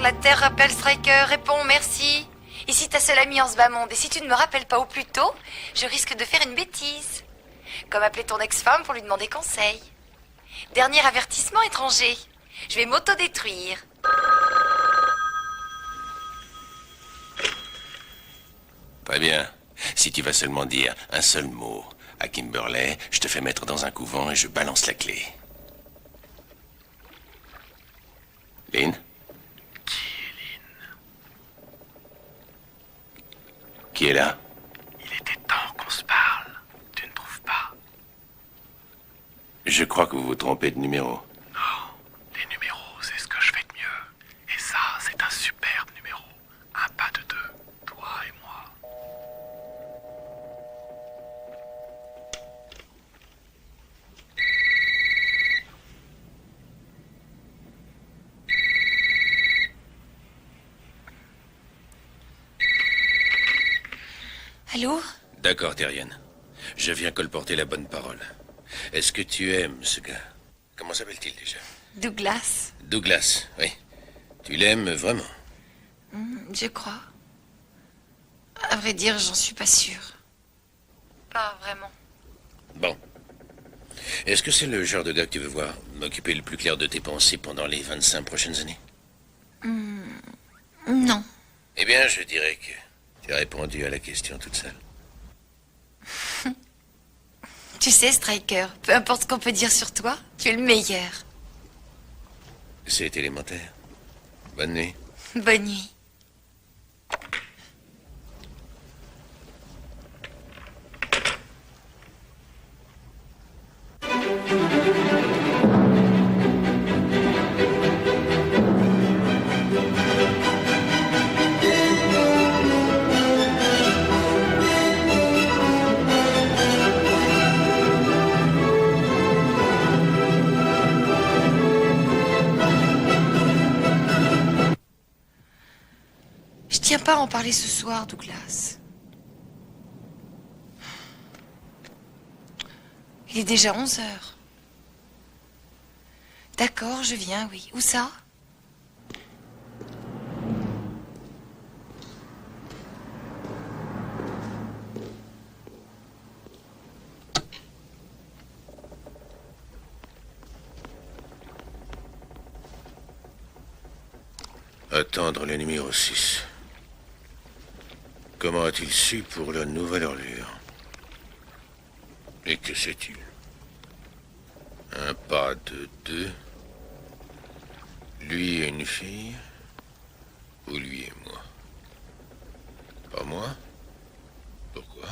La Terre appelle Striker, réponds, merci. Ici ta seule amie en ce bas monde, et si tu ne me rappelles pas au plus tôt, je risque de faire une bêtise. Comme appeler ton ex-femme pour lui demander conseil. Dernier avertissement étranger, je vais m'autodétruire. 」 « 」 « 」 « 」 « 」 « 」 « 」 « 」 « 」 « 」 « 」 « 」 « 」 « 」 « 」 « 」 « 」 « 」 « 」 « 」 « 」 « 」 « 」 « 」 « 」 « 」 « 」 « 」 »« Très bien. Si tu vas seulement dire un seul mot à Kimberley, je te fais mettre dans un couvent et je balance la clé. Lynn? Qui est là? Il était temps qu'on se parle. Tu ne trouves pas? Je crois que vous vous trompez de numéro. Non, les numéros, c'est ce que je fais de mieux. Et ça, c'est un superbe numéro. Un pas de deux, toi et moi. Allô? D'accord, Tyrion. Je viens colporter la bonne parole. Est-ce que tu aimes ce gars? Comment s'appelle-t-il déjà? Douglas. Douglas, oui. Tu l'aimes vraiment? Je crois. À vrai dire, j'en suis pas sûre. Pas vraiment. Bon. Est-ce que c'est le genre de gars que tu veux voir m'occuper le plus clair de tes pensées pendant les 25 prochaines années? Non. Eh bien, je dirais que tu as répondu à la question toute seule. Tu sais, Striker, peu importe ce qu'on peut dire sur toi, tu es le meilleur. C'est élémentaire. Bonne nuit. Bonne nuit. Je tiens pas à en parler ce soir, Douglas. Il est déjà 11 heures. D'accord, je viens, oui. Où ça? Attendre le numéro 6. Comment a-t-il su pour la Nouvelle-Orléans? Et que sait-il? Un pas de deux. Lui et une fille. Ou lui et moi? Pas moi? Pourquoi?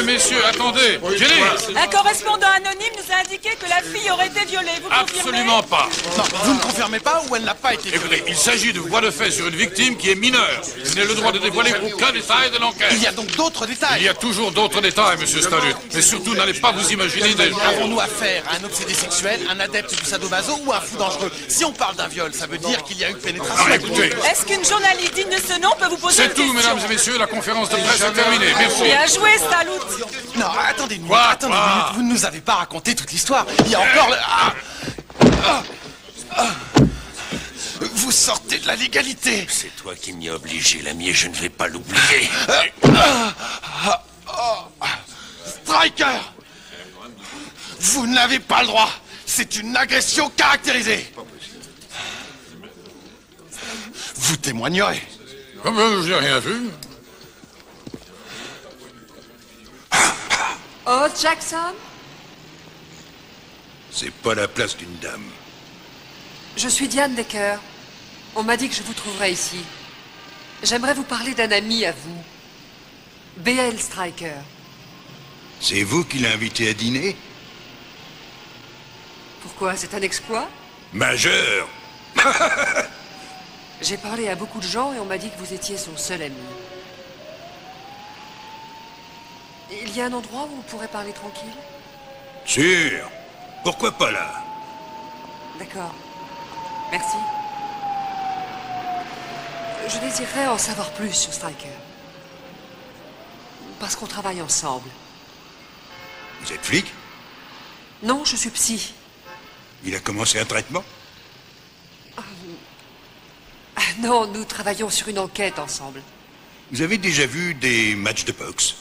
Messieurs, attendez. Jenny! Un correspondant anonyme nous a indiqué que la fille aurait été violée. Vous confirmez? Absolument pas. Non, vous ne confirmez pas ou elle n'a pas été violée? Écoutez, il s'agit de voies de fait sur une victime qui est mineure. Je n'ai le droit de dévoiler aucun détail de l'enquête. Il y a donc d'autres détails? Il y a toujours d'autres détails, monsieur Stalut. Mais surtout, n'allez pas vous imaginer des... Avons-nous affaire à un obsédé sexuel, un adepte du sadomaso ou un fou dangereux? Si on parle d'un viol, ça veut dire qu'il y a eu pénétration. Non, écoutez. Est-ce qu'une journaliste digne de ce nom peut vous poser une C'est tout, question? mesdames et messieurs. La conférence de presse est terminée. Merci. Bien joué, Stallout. Non, attendez une minute, attendez une minute. Vous ne nous avez pas raconté toute l'histoire. Il y a encore le... Vous sortez de la légalité. C'est toi qui m'y as obligé, l'ami, et je ne vais pas l'oublier. Striker! Vous n'avez pas le droit. C'est une agression caractérisée. Vous témoignerez. Ah ben, j'ai rien vu. Oh, Jackson? C'est pas la place d'une dame. Je suis Diane Decker. On m'a dit que je vous trouverais ici. J'aimerais vous parler d'un ami à vous. B.L. Stryker. C'est vous qui l'avez invité à dîner? Pourquoi? C'est un exploit? Majeur! J'ai parlé à beaucoup de gens et on m'a dit que vous étiez son seul ami. Il y a un endroit où on pourrait parler tranquille? Sûr. Pourquoi pas là? D'accord. Merci. Je désirerais en savoir plus sur Stryker. Parce qu'on travaille ensemble. Vous êtes flic? Non, je suis psy. Il a commencé un traitement? Ah non, nous travaillons sur une enquête ensemble. Vous avez déjà vu des matchs de boxe?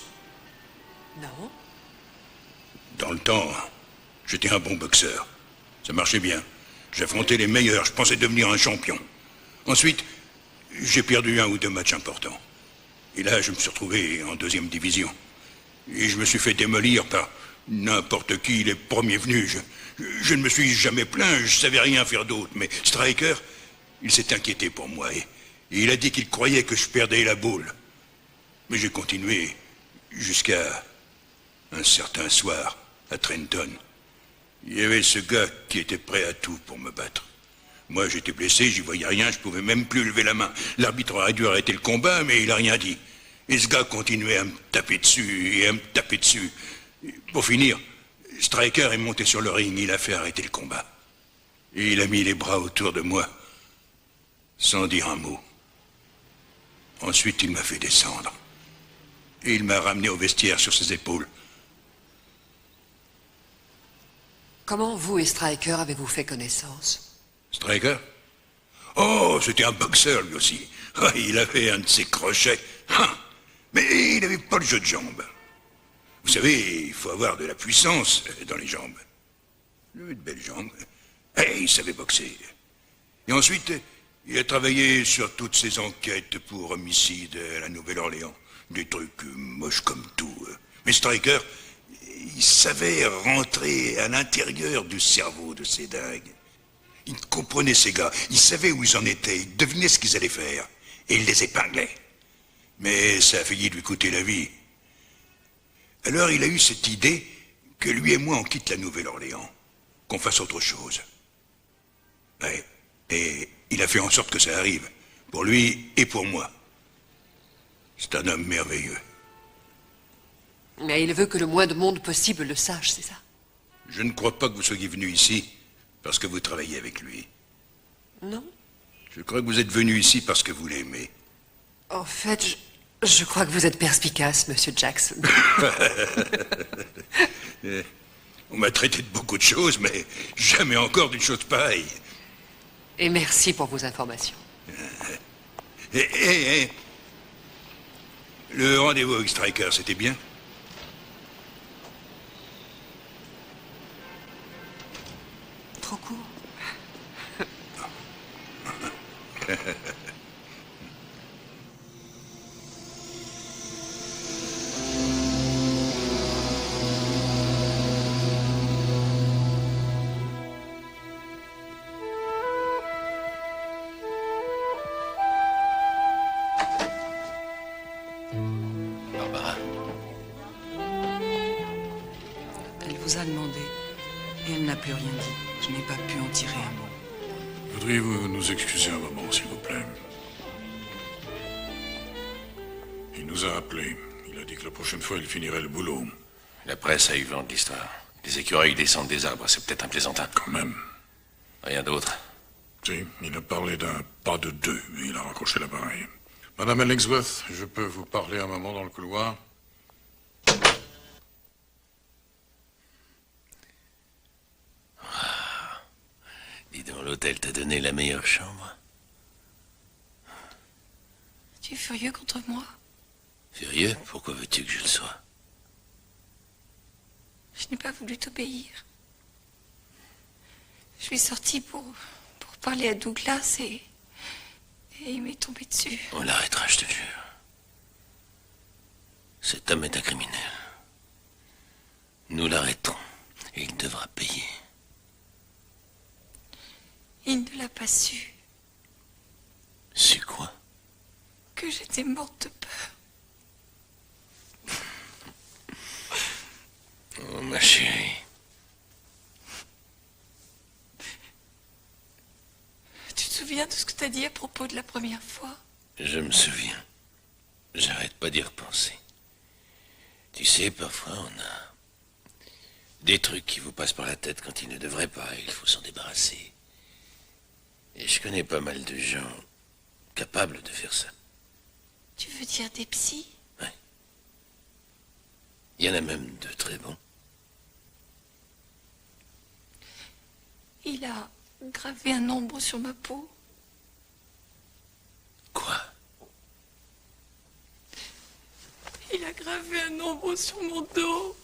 Non. Dans le temps, j'étais un bon boxeur. Ça marchait bien. J'affrontais les meilleurs, je pensais devenir un champion. Ensuite, j'ai perdu 1 ou 2 matchs importants. Et là, je me suis retrouvé en 2e division. Et je me suis fait démolir par n'importe qui, les premiers venus. Je ne me suis jamais plaint, je savais rien faire d'autre. Mais Stryker, il s'est inquiété pour moi. Et il a dit qu'il croyait que je perdais la boule. Mais j'ai continué jusqu'à un certain soir à Trenton. Il y avait ce gars qui était prêt à tout pour me battre. Moi, j'étais blessé, j'y voyais rien, je pouvais même plus lever la main. L'arbitre aurait dû arrêter le combat, mais il a rien dit. Et ce gars continuait à me taper dessus et à me taper dessus. Pour finir, Stryker est monté sur le ring, il a fait arrêter le combat. Et il a mis les bras autour de moi, sans dire un mot. Ensuite, il m'a fait descendre. Et il m'a ramené au vestiaire sur ses épaules. Comment vous et Stryker avez-vous fait connaissance? Stryker? Oh, c'était un boxeur lui aussi. Ah, il avait un de ses crochets. Ah, mais il n'avait pas le jeu de jambes. Vous savez, il faut avoir de la puissance dans les jambes. Il avait de belles jambes. Et il savait boxer. Et ensuite, il a travaillé sur toutes ces enquêtes pour homicide à la Nouvelle-Orléans. Des trucs moches comme tout. Mais Stryker, il savait rentrer à l'intérieur du cerveau de ces dingues. Il comprenait ces gars, il savait où ils en étaient, il devinait ce qu'ils allaient faire. Et il les épinglait. Mais ça a failli lui coûter la vie. Alors il a eu cette idée que lui et moi on quitte la Nouvelle-Orléans, qu'on fasse autre chose. Ouais. Et il a fait en sorte que ça arrive, pour lui et pour moi. C'est un homme merveilleux. Mais il veut que le moins de monde possible le sache, c'est ça? Je ne crois pas que vous soyez venu ici parce que vous travaillez avec lui. Non? Je crois que vous êtes venu ici parce que vous l'aimez. En fait, je crois que vous êtes perspicace, Monsieur Jackson. On m'a traité de beaucoup de choses, mais jamais encore d'une chose pareille. Et merci pour vos informations. Le rendez-vous avec Stryker, c'était bien? Trop court. Barbara, Elle vous a demandé. Et elle n'a plus rien dit. Je n'ai pas pu en tirer un mot. Voudriez-vous nous excuser un moment, s'il vous plaît? Il nous a appelés. Il a dit que la prochaine fois, il finirait le boulot. la presse a eu vent de l'histoire. Les écureuils descendent des arbres, c'est peut-être un plaisantin. Quand même. Rien d'autre. Si, il a parlé d'un pas de 2, et il a raccroché l'appareil. Madame Ellsworth, je peux vous parler un moment dans le couloir? Dis donc, l'hôtel t'a donné la meilleure chambre. Tu es furieux contre moi? Furieux? Pourquoi veux-tu que je le sois? Je n'ai pas voulu t'obéir. Je suis sortie pour parler à Douglas et il m'est tombé dessus. On l'arrêtera, je te jure. Cet homme est un criminel. Nous l'arrêtons et il devra payer. Il ne l'a pas su. Su quoi? Que J'étais morte de peur. Oh, ma chérie. Tu te souviens de ce que t'as dit à propos de la première fois? Je me souviens. J'arrête pas d'y repenser. Tu sais, parfois on a des trucs qui vous passent par la tête quand ils ne devraient pas et il faut s'en débarrasser. Et je connais pas mal de gens capables de faire ça. Tu veux dire des psys? Ouais. Il y en a même de très bons. Il a gravé un nombre sur ma peau. Quoi? Il a gravé un nombre sur mon dos.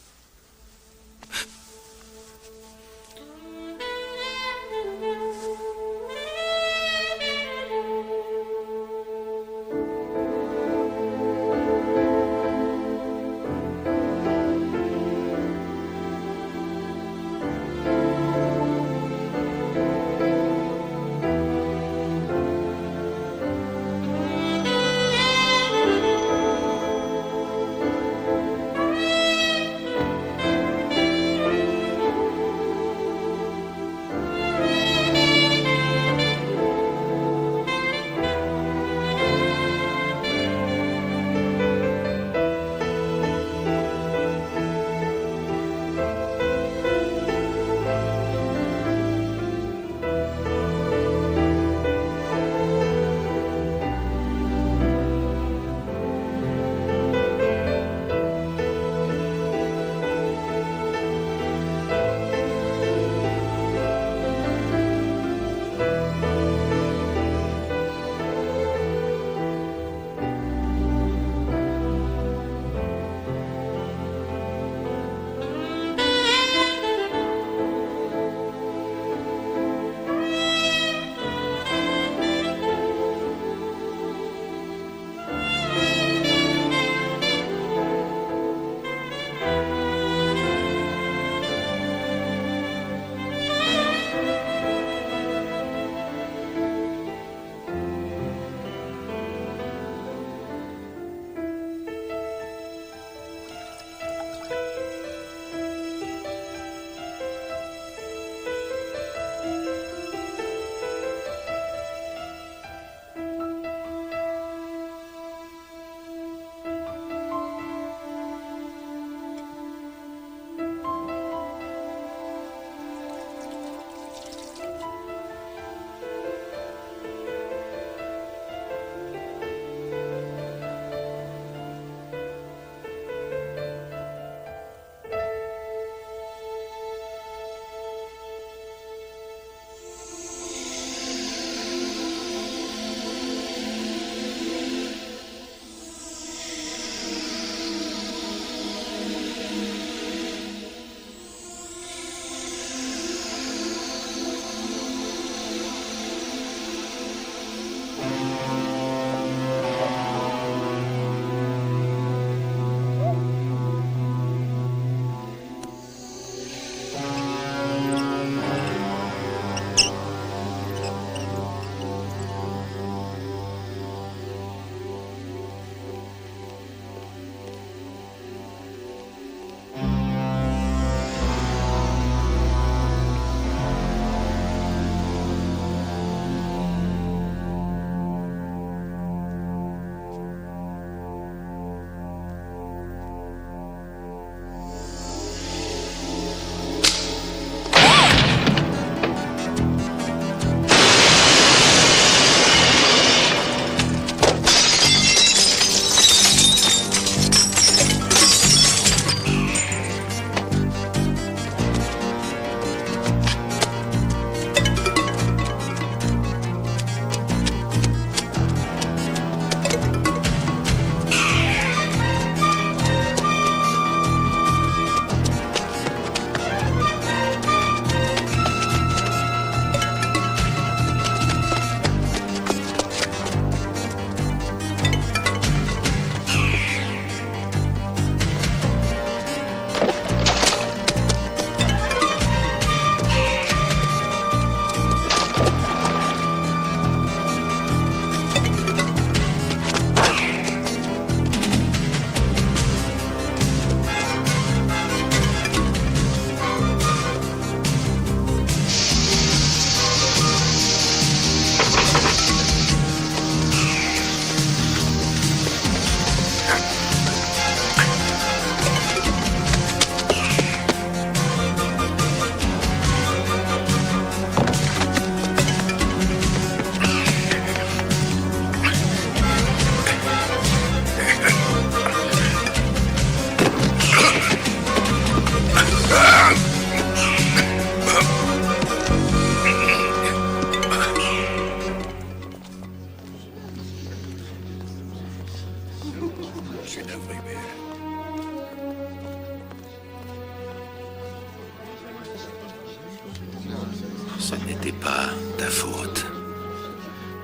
Ce n'était pas ta faute.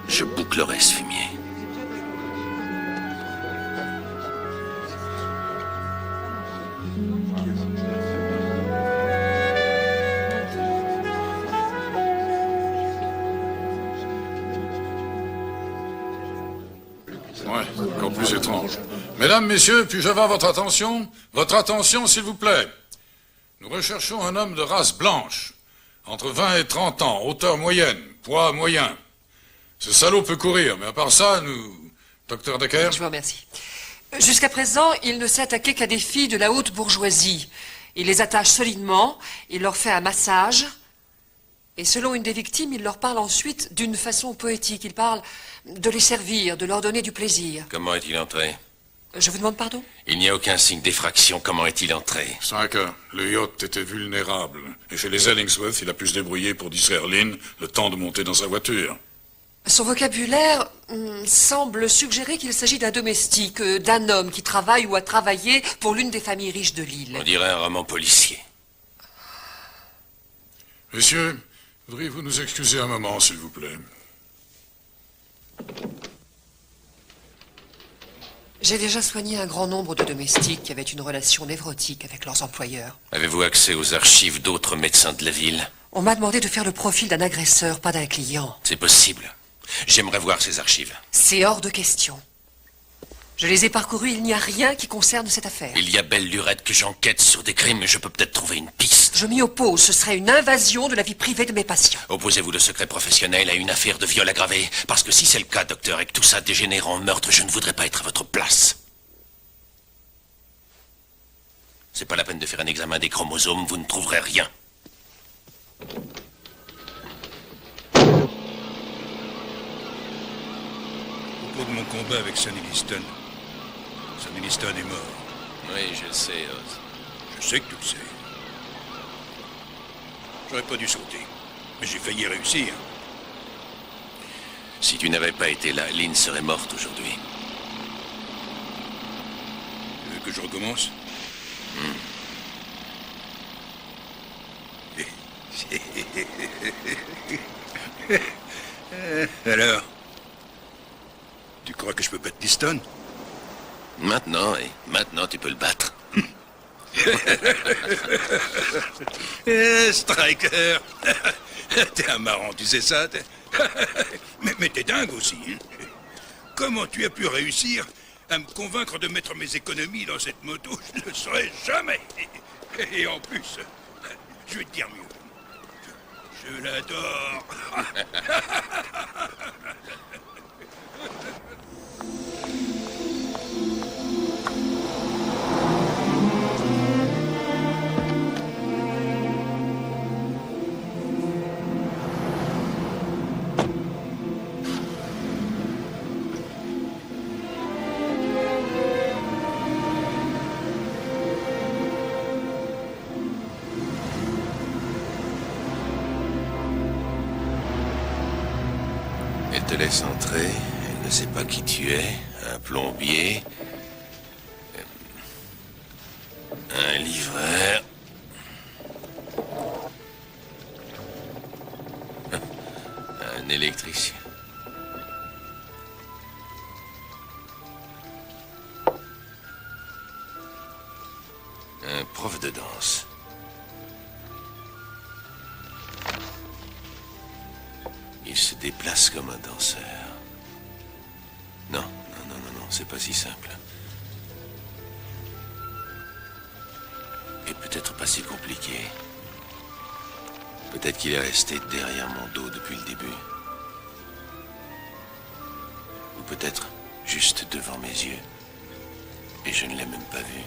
Je bouclerai ce fumier. Ouais, encore plus étrange. Mesdames, messieurs, puis-je avoir votre attention? Votre attention, s'il vous plaît. Nous recherchons un homme de race blanche, entre 20 et 30 ans, hauteur moyenne, poids moyen. Ce salaud peut courir, mais à part ça, nous... Docteur Decker? Je vous remercie. Jusqu'à présent, il ne s'est attaqué qu'à des filles de la haute bourgeoisie. Il les attache solidement, il leur fait un massage, et selon une des victimes, il leur parle ensuite d'une façon poétique. Il parle de les servir, de leur donner du plaisir. Comment est-il entré? Je vous demande pardon? Il n'y a aucun signe d'effraction. Comment est-il entré? Stryker, le yacht était vulnérable. Et chez les Ellingsworth, il a pu se débrouiller pour distraire Lynn le temps de monter dans sa voiture. Son vocabulaire semble suggérer qu'il s'agit d'un domestique, d'un homme qui travaille ou a travaillé pour l'une des familles riches de l'île. On dirait un roman policier. Messieurs, voudriez-vous nous excuser un moment, s'il vous plaît? J'ai déjà soigné un grand nombre de domestiques qui avaient une relation névrotique avec leurs employeurs. Avez-vous accès aux archives d'autres médecins de la ville? On m'a demandé de faire le profil d'un agresseur, pas d'un client. C'est possible. J'aimerais voir ces archives. C'est hors de question. Je les ai parcourues, il n'y a rien qui concerne cette affaire. Il y a belle lurette que j'enquête sur des crimes, mais je peux peut-être trouver une piste. Je m'y oppose, ce serait une invasion de la vie privée de mes patients. Opposez-vous le secret professionnel à une affaire de viol aggravé? Parce que si c'est le cas, docteur, et que tout ça dégénère en meurtre, je ne voudrais pas être à votre place. C'est pas la peine de faire un examen des chromosomes, vous ne trouverez rien. Au cours de mon combat avec Sonny Liston. Sonny Liston est mort. Oui, je le sais, Oz. Je sais que tu le sais. J'aurais pas dû sauter, mais j'ai failli réussir. Si tu n'avais pas été là, Lynn serait morte aujourd'hui. Tu veux que je recommence? Alors, tu crois que je peux battre Liston? Maintenant, et maintenant tu peux le battre. Stryker, t'es un marrant, tu sais ça? Mais t'es dingue aussi. Hein? Comment tu as pu réussir à me convaincre de mettre mes économies dans cette moto? Je ne le saurais jamais. Et en plus, je vais te dire mieux. Je l'adore. Elle te laisse entrer, elle ne sait pas qui tu es, un plombier, un livreur, un électricien. Un prof de danse. Il se déplace comme un danseur. Non, c'est pas si simple. Et peut-être pas si compliqué. Peut-être qu'il est resté derrière mon dos depuis le début. Ou peut-être juste devant mes yeux. Et je ne l'ai même pas vu.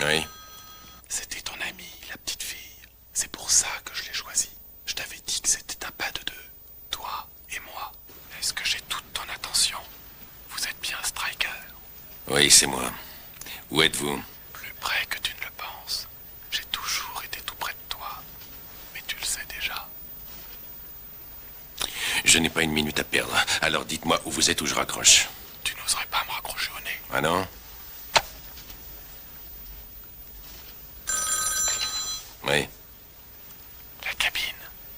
Oui. C'était ton amie, la petite fille. C'est pour ça que je l'ai choisie. Je t'avais dit que c'était un pas de deux. Toi et moi. Est-ce que j'ai toute ton attention? Vous êtes bien Stryker? Oui, c'est moi. Où êtes-vous? Plus près que tu ne le penses. J'ai toujours été tout près de toi. Mais tu le sais déjà. Je n'ai pas une minute à perdre. Alors dites-moi où vous êtes ou je raccroche. Tu n'oserais pas me raccrocher au nez. Ah non? Oui. La cabine,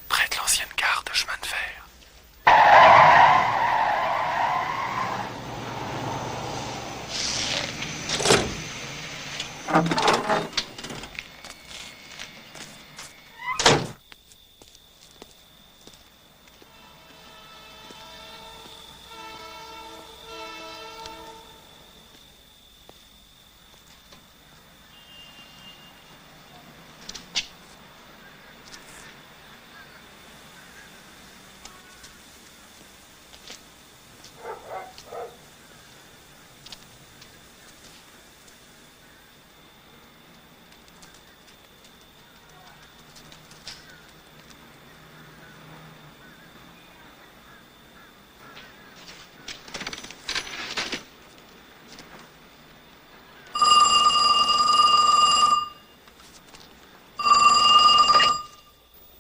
près de l'ancienne gare de chemin de fer.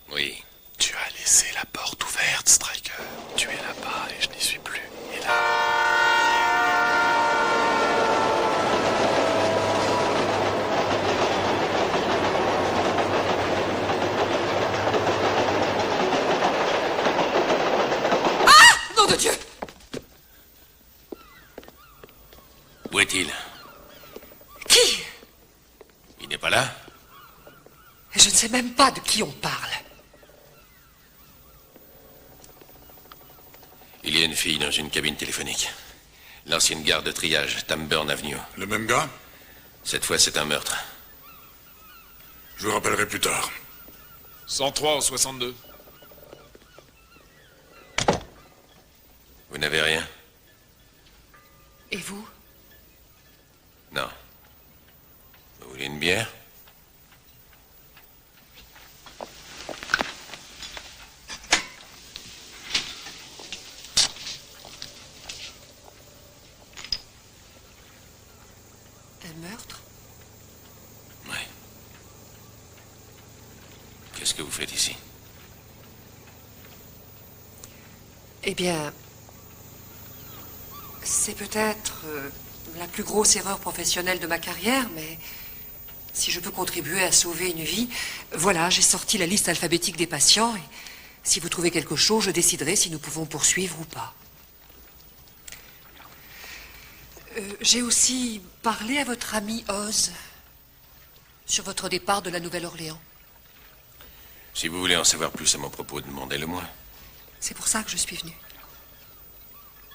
Oui. Tu as laissé la porte ouverte, Striker. Tu es là-bas et je n'y suis plus. Et là... Nom de Dieu! Où est-il? Qui? Il n'est pas là? Je ne sais même pas de qui on parle. Il y a une fille dans une cabine téléphonique. L'ancienne gare de triage, Tamburn Avenue. Le même gars? Cette fois, c'est un meurtre. Je vous rappellerai plus tard. 103 au 62. Vous n'avez rien? Et vous? Non. Vous voulez une bière? Un meurtre? Oui. Qu'est-ce que vous faites ici? Eh bien, c'est peut-être la plus grosse erreur professionnelle de ma carrière, mais si je peux contribuer à sauver une vie, voilà, j'ai sorti la liste alphabétique des patients et si vous trouvez quelque chose, je déciderai si nous pouvons poursuivre ou pas. J'ai aussi parlé à votre ami Oz sur votre départ de la Nouvelle-Orléans. Si vous voulez en savoir plus à mon propos, demandez-le-moi. C'est pour ça que je suis venue.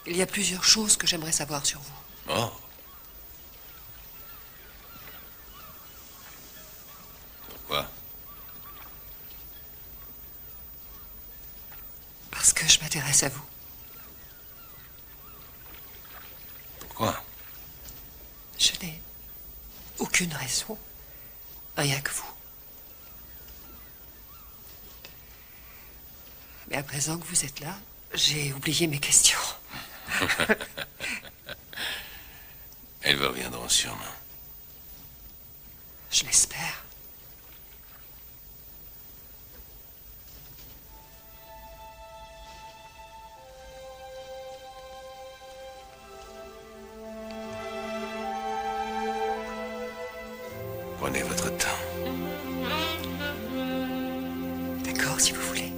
Il y a plusieurs choses que j'aimerais savoir sur vous. Oh. Pourquoi? Parce que je m'intéresse à vous. Pourquoi? Je n'ai aucune raison. Rien que vous. Mais à présent que vous êtes là, j'ai oublié mes questions. Elles vous reviendront sûrement. Je l'espère. Prenez votre temps. D'accord, si vous voulez.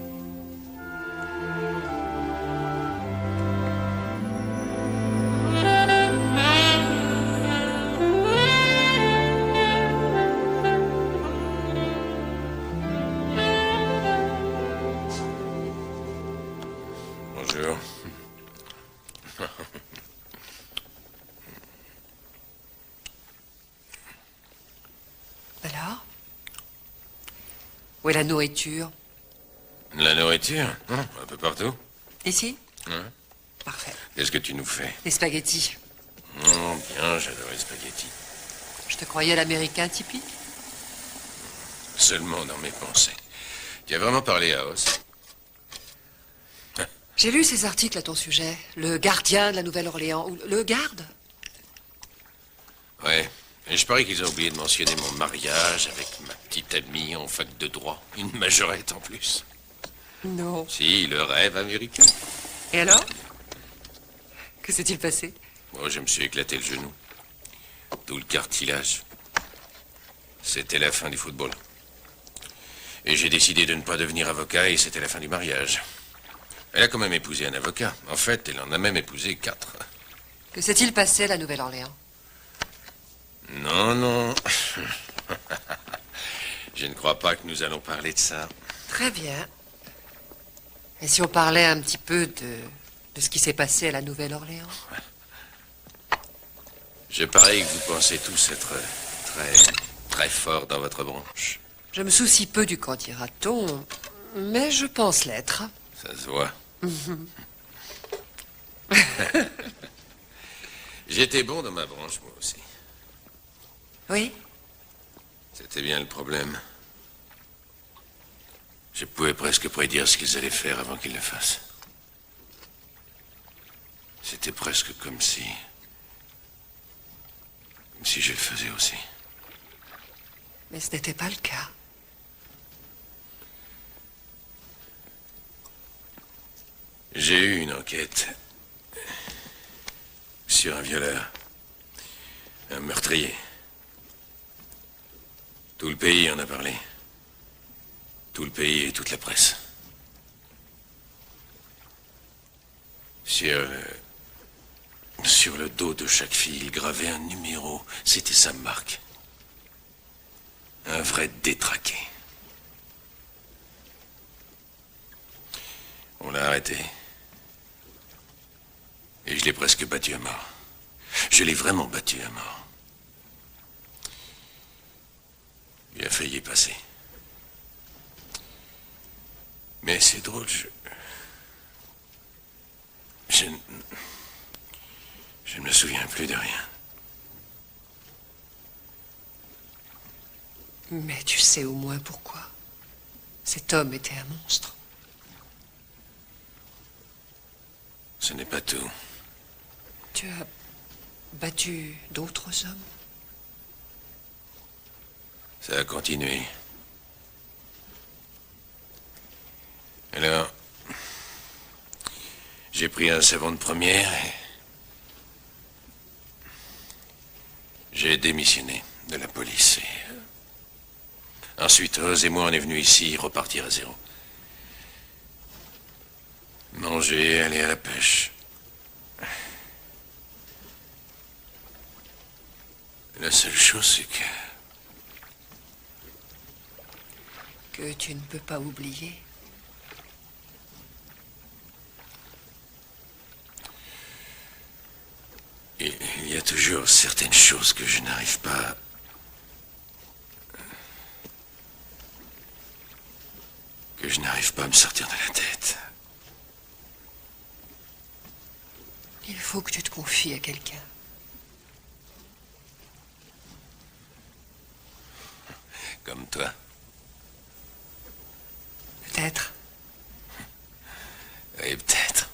Bonjour. Alors? Où est la nourriture? La nourriture? Un peu partout. Ici? Hein? Parfait. Qu'est-ce que tu nous fais? Les spaghettis. Bien, j'adore les spaghettis. Je te croyais l'américain typique? Seulement dans mes pensées. Tu as vraiment parlé à Oz? J'ai lu ces articles à ton sujet. Le gardien de la Nouvelle-Orléans. Ou le garde? Ouais, Et je parie qu'ils ont oublié de mentionner mon mariage avec ma petite amie en fac de droit. Une majorette en plus. Non. Si, le rêve américain. Et alors? Que s'est-il passé? Moi, je me suis éclaté le genou. Tout le cartilage. C'était la fin du football. Et j'ai décidé de ne pas devenir avocat et c'était la fin du mariage. Elle a quand même épousé un avocat. En fait, elle en a même épousé 4. Que s'est-il passé à la Nouvelle-Orléans? Non, non. Je ne crois pas que nous allons parler de ça. Très bien. Et si on parlait un petit peu de ce qui s'est passé à la Nouvelle-Orléans? Je parie que vous pensez tous être très fort dans votre branche. Je me soucie peu du qu'en dira-t-on, mais je pense l'être. Ça se voit. J'étais bon dans ma branche, moi aussi. Oui? C'était bien le problème. Je pouvais presque prédire ce qu'ils allaient faire avant qu'ils le fassent. C'était presque comme si je le faisais aussi. Mais ce n'était pas le cas. J'ai eu une enquête sur un violeur, un meurtrier. Tout le pays en a parlé. Tout le pays et toute la presse. Sur le dos de chaque fille, il gravait un numéro. C'était sa marque. Un vrai détraqué. On l'a arrêté. Et je l'ai presque battu à mort. Je l'ai vraiment battu à mort. Il a failli passer. Mais c'est drôle, je ne me souviens plus de rien. Mais tu sais au moins pourquoi. Cet homme était un monstre. Ce n'est pas tout. Tu as battu d'autres hommes? Ça a continué. Alors, j'ai pris un savon de première et j'ai démissionné de la police. Ensuite, Rose et moi, on est venus ici repartir à zéro. Manger, aller à la pêche. La seule chose, c'est que tu ne peux pas oublier. Il y a toujours certaines choses que je n'arrive pas à me sortir de la tête. Il faut que tu te confies à quelqu'un. Comme toi. Peut-être. Oui, peut-être.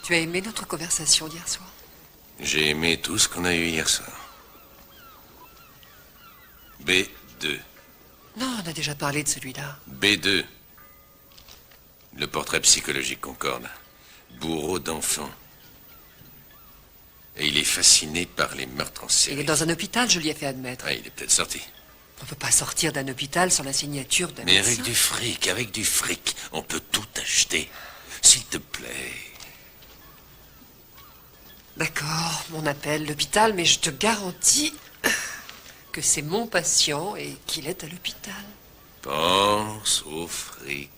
Tu as aimé notre conversation d'hier soir? J'ai aimé tout ce qu'on a eu hier soir. B2. Non, on a déjà parlé de celui-là. B2. Le portrait psychologique concorde. Bourreau d'enfants. Et il est fasciné par les meurtres en série. Il est dans un hôpital, je lui ai fait admettre. Ah, il est peut-être sorti. On ne peut pas sortir d'un hôpital sans la signature d'un médecin. Mais avec du fric, on peut tout acheter. S'il te plaît. D'accord, on appelle l'hôpital, mais je te garantis que c'est mon patient et qu'il est à l'hôpital. Pense au fric.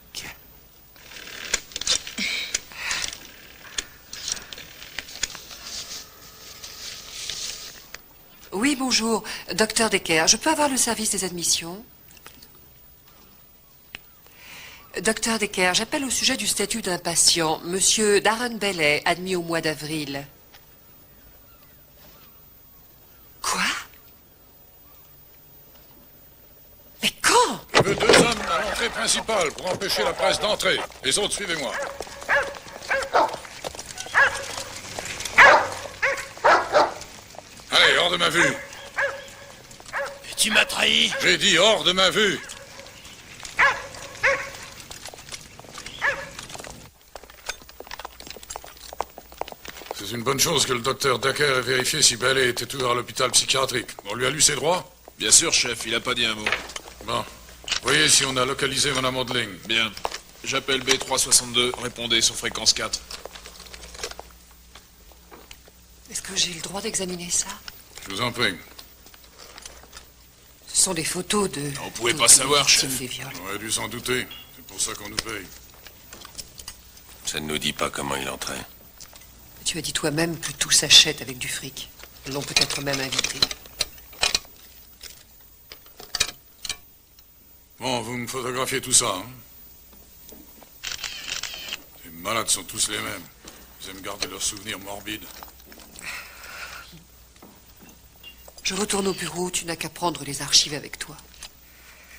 Oui, bonjour. Docteur Decker, je peux avoir le service des admissions? Docteur Decker, j'appelle au sujet du statut d'un patient, Monsieur Darren Bailey, admis au mois d'avril. Quoi? Mais quand? Je veux 2 hommes à l'entrée principale pour empêcher la presse d'entrer. Les autres, suivez-moi. Allez, hors de ma vue. Et tu m'as trahi. J'ai dit hors de ma vue. C'est une bonne chose que le docteur Decker ait vérifié si Bailey était toujours à l'hôpital psychiatrique. On lui a lu ses droits? Bien sûr, chef, il a pas dit un mot. Bon. Voyez si on a localisé Madame Odling. Bien. J'appelle B362, répondez sur fréquence 4. Est-ce que j'ai le droit d'examiner ça? Je vous en prie. Ce sont des photos de... On pouvait pas savoir, chef. Des viols. On aurait dû s'en douter. C'est pour ça qu'on nous paye. Ça ne nous dit pas comment il entrait. Tu as dit toi-même que tout s'achète avec du fric. Ils l'ont peut-être même invité. Bon, vous me photographiez tout ça, hein? Les malades sont tous les mêmes. Ils aiment garder leurs souvenirs morbides. Je retourne au bureau, tu n'as qu'à prendre les archives avec toi.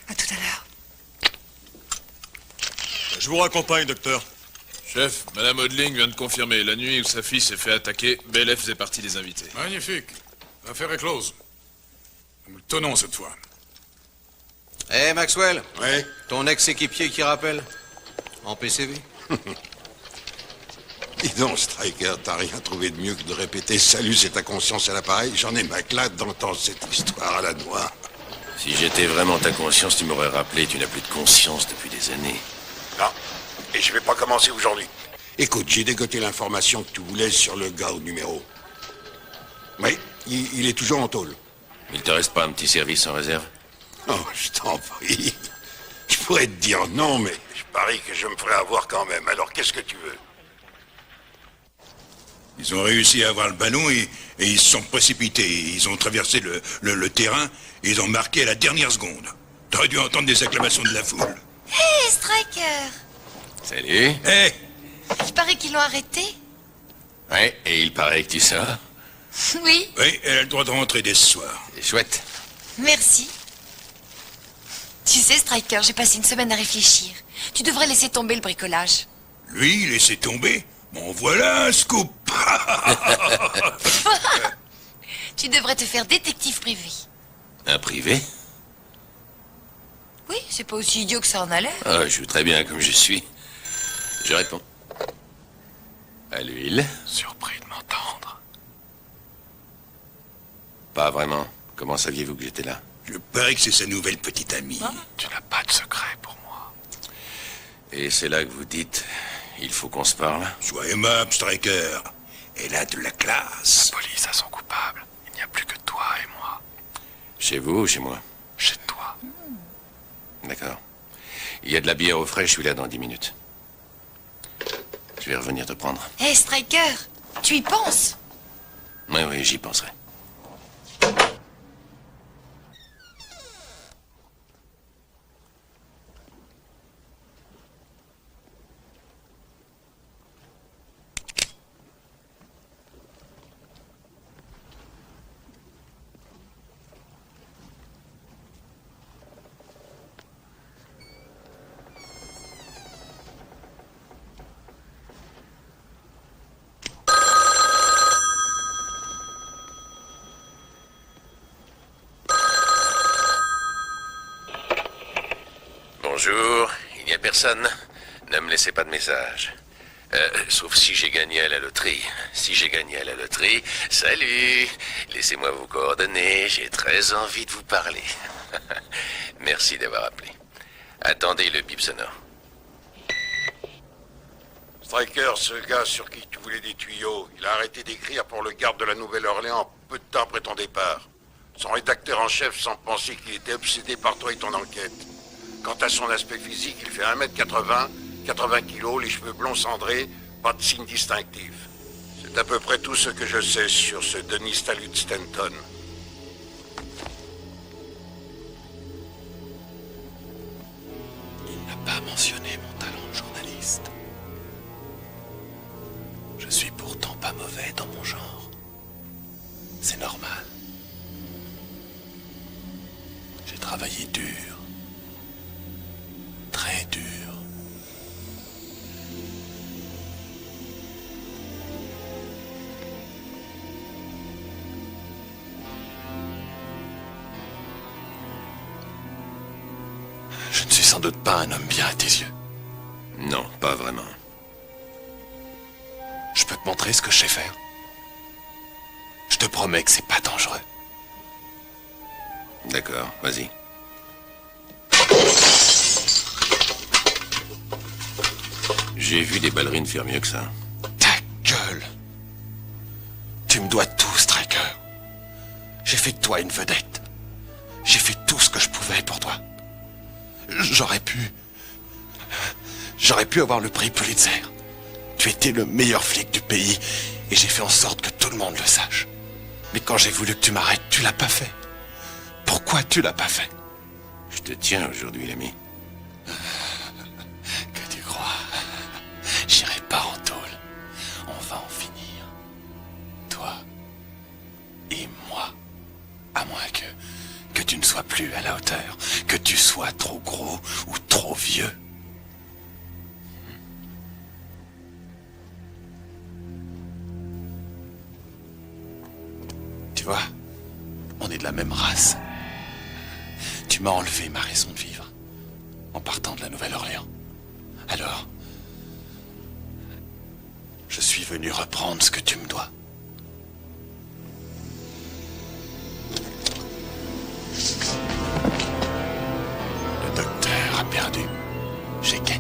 À tout à l'heure. Je vous raccompagne, docteur. Chef, Madame Odling vient de confirmer. La nuit où sa fille s'est fait attaquer, Bailey faisait partie des invités. Magnifique. L'affaire est close. Nous le tenons cette fois. Eh, Maxwell? Ouais? Ton ex-équipier qui rappelle? En PCV? Dis donc, Stryker, t'as rien trouvé de mieux que de répéter « Salut, c'est ta conscience à l'appareil ». J'en ai ma claque d'entendre cette histoire à la noix. Si j'étais vraiment ta conscience, tu m'aurais rappelé, tu n'as plus de conscience depuis des années. Non, et je vais pas commencer aujourd'hui. Écoute, j'ai dégoté l'information que tu voulais sur le gars au numéro. Oui, il est toujours en tôle. Il te reste pas un petit service en réserve? Oh, je t'en prie. Je pourrais te dire non, mais je parie que je me ferai avoir quand même. Alors, qu'est-ce que tu veux? Ils ont réussi à avoir le ballon et ils se sont précipités. Ils ont traversé le terrain et ils ont marqué à la dernière seconde. T'aurais dû entendre des acclamations de la foule. Hé, Stryker! Salut. Hé! Il paraît qu'ils l'ont arrêté. Ouais, et il paraît que tu sors. Oui, Oui, elle a le droit de rentrer dès ce soir. C'est chouette. merci. Tu sais, Stryker, j'ai passé une semaine à réfléchir. Tu devrais laisser tomber le bricolage. Lui, laissez tomber. Bon, voilà un scoop. Tu devrais te faire détective privé. Un privé? Oui, c'est pas aussi idiot que ça en a l'air. Ah, je joue très bien comme je suis. Je réponds. À l'huile? Surpris de m'entendre. Pas vraiment. Comment saviez-vous que j'étais là? Je parie que c'est sa nouvelle petite amie. Tu n'as pas de secret pour moi. Et c'est là que vous dites, il faut qu'on se parle? Sois aimable, Stryker. Elle a de la classe. La police a son coupable. Il n'y a plus que toi et moi. Chez vous ou chez moi? Chez toi. D'accord. Il y a de la bière au frais, je suis là dans 10 minutes. Je vais revenir te prendre. Hé, Stryker, tu y penses? Oui, oui, j'y penserai. Bonjour, il n'y a personne. Ne me laissez pas de message. Sauf si j'ai gagné à la loterie. Si j'ai gagné à la loterie, salut. Laissez-moi vos coordonnées, j'ai très envie de vous parler. Merci d'avoir appelé. Attendez le bip sonore. Stryker, ce gars sur qui tu voulais des tuyaux, il a arrêté d'écrire pour le garde de la Nouvelle-Orléans peu de temps après ton départ. Son rédacteur en chef semble penser qu'il était obsédé par toi et ton enquête. Quant à son aspect physique, il fait 1m80, 80 kilos, les cheveux blonds cendrés, pas de signe distinctif. C'est à peu près tout ce que je sais sur ce Denis Tallut Stanton. Il n'a pas mentionné mon talent. travaillé dur. Très dur. Je ne suis sans doute pas un homme bien à tes yeux. Non, pas vraiment. Je peux te montrer ce que je sais faire. Je te promets que c'est pas dangereux. D'accord, vas-y. J'ai vu des ballerines faire mieux que ça. Ta gueule! Tu me dois tout, Striker. J'ai fait de toi une vedette. J'ai fait tout ce que je pouvais pour toi. J'aurais pu avoir le prix Pulitzer. Tu étais le meilleur flic du pays et j'ai fait en sorte que tout le monde le sache. Mais quand j'ai voulu que tu m'arrêtes, tu l'as pas fait. Pourquoi tu l'as pas fait? Je te tiens aujourd'hui, l'ami. Que tu crois? J'irai pas en tôle. On va en finir. Toi et moi. À moins que tu ne sois plus à la hauteur, que tu sois trop gros ou trop vieux. Tu vois, on est de la même race. Tu m'as enlevé ma raison de vivre en partant de la Nouvelle-Orléans. Alors, je suis venu reprendre ce que tu me dois. Le docteur a perdu. J'ai gagné.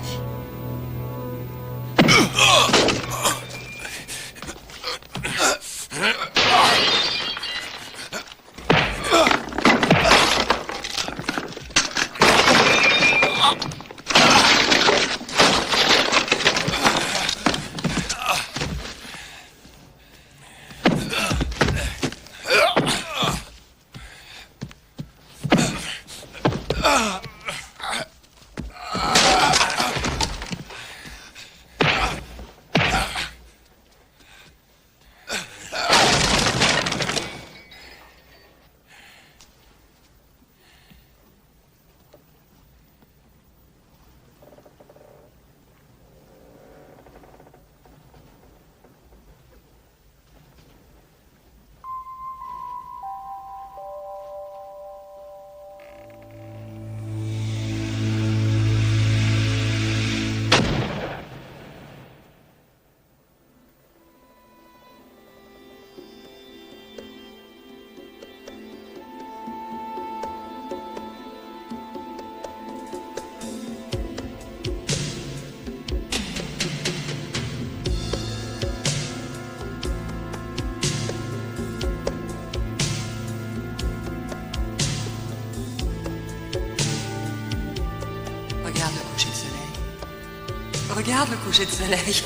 Regarde le coucher de soleil.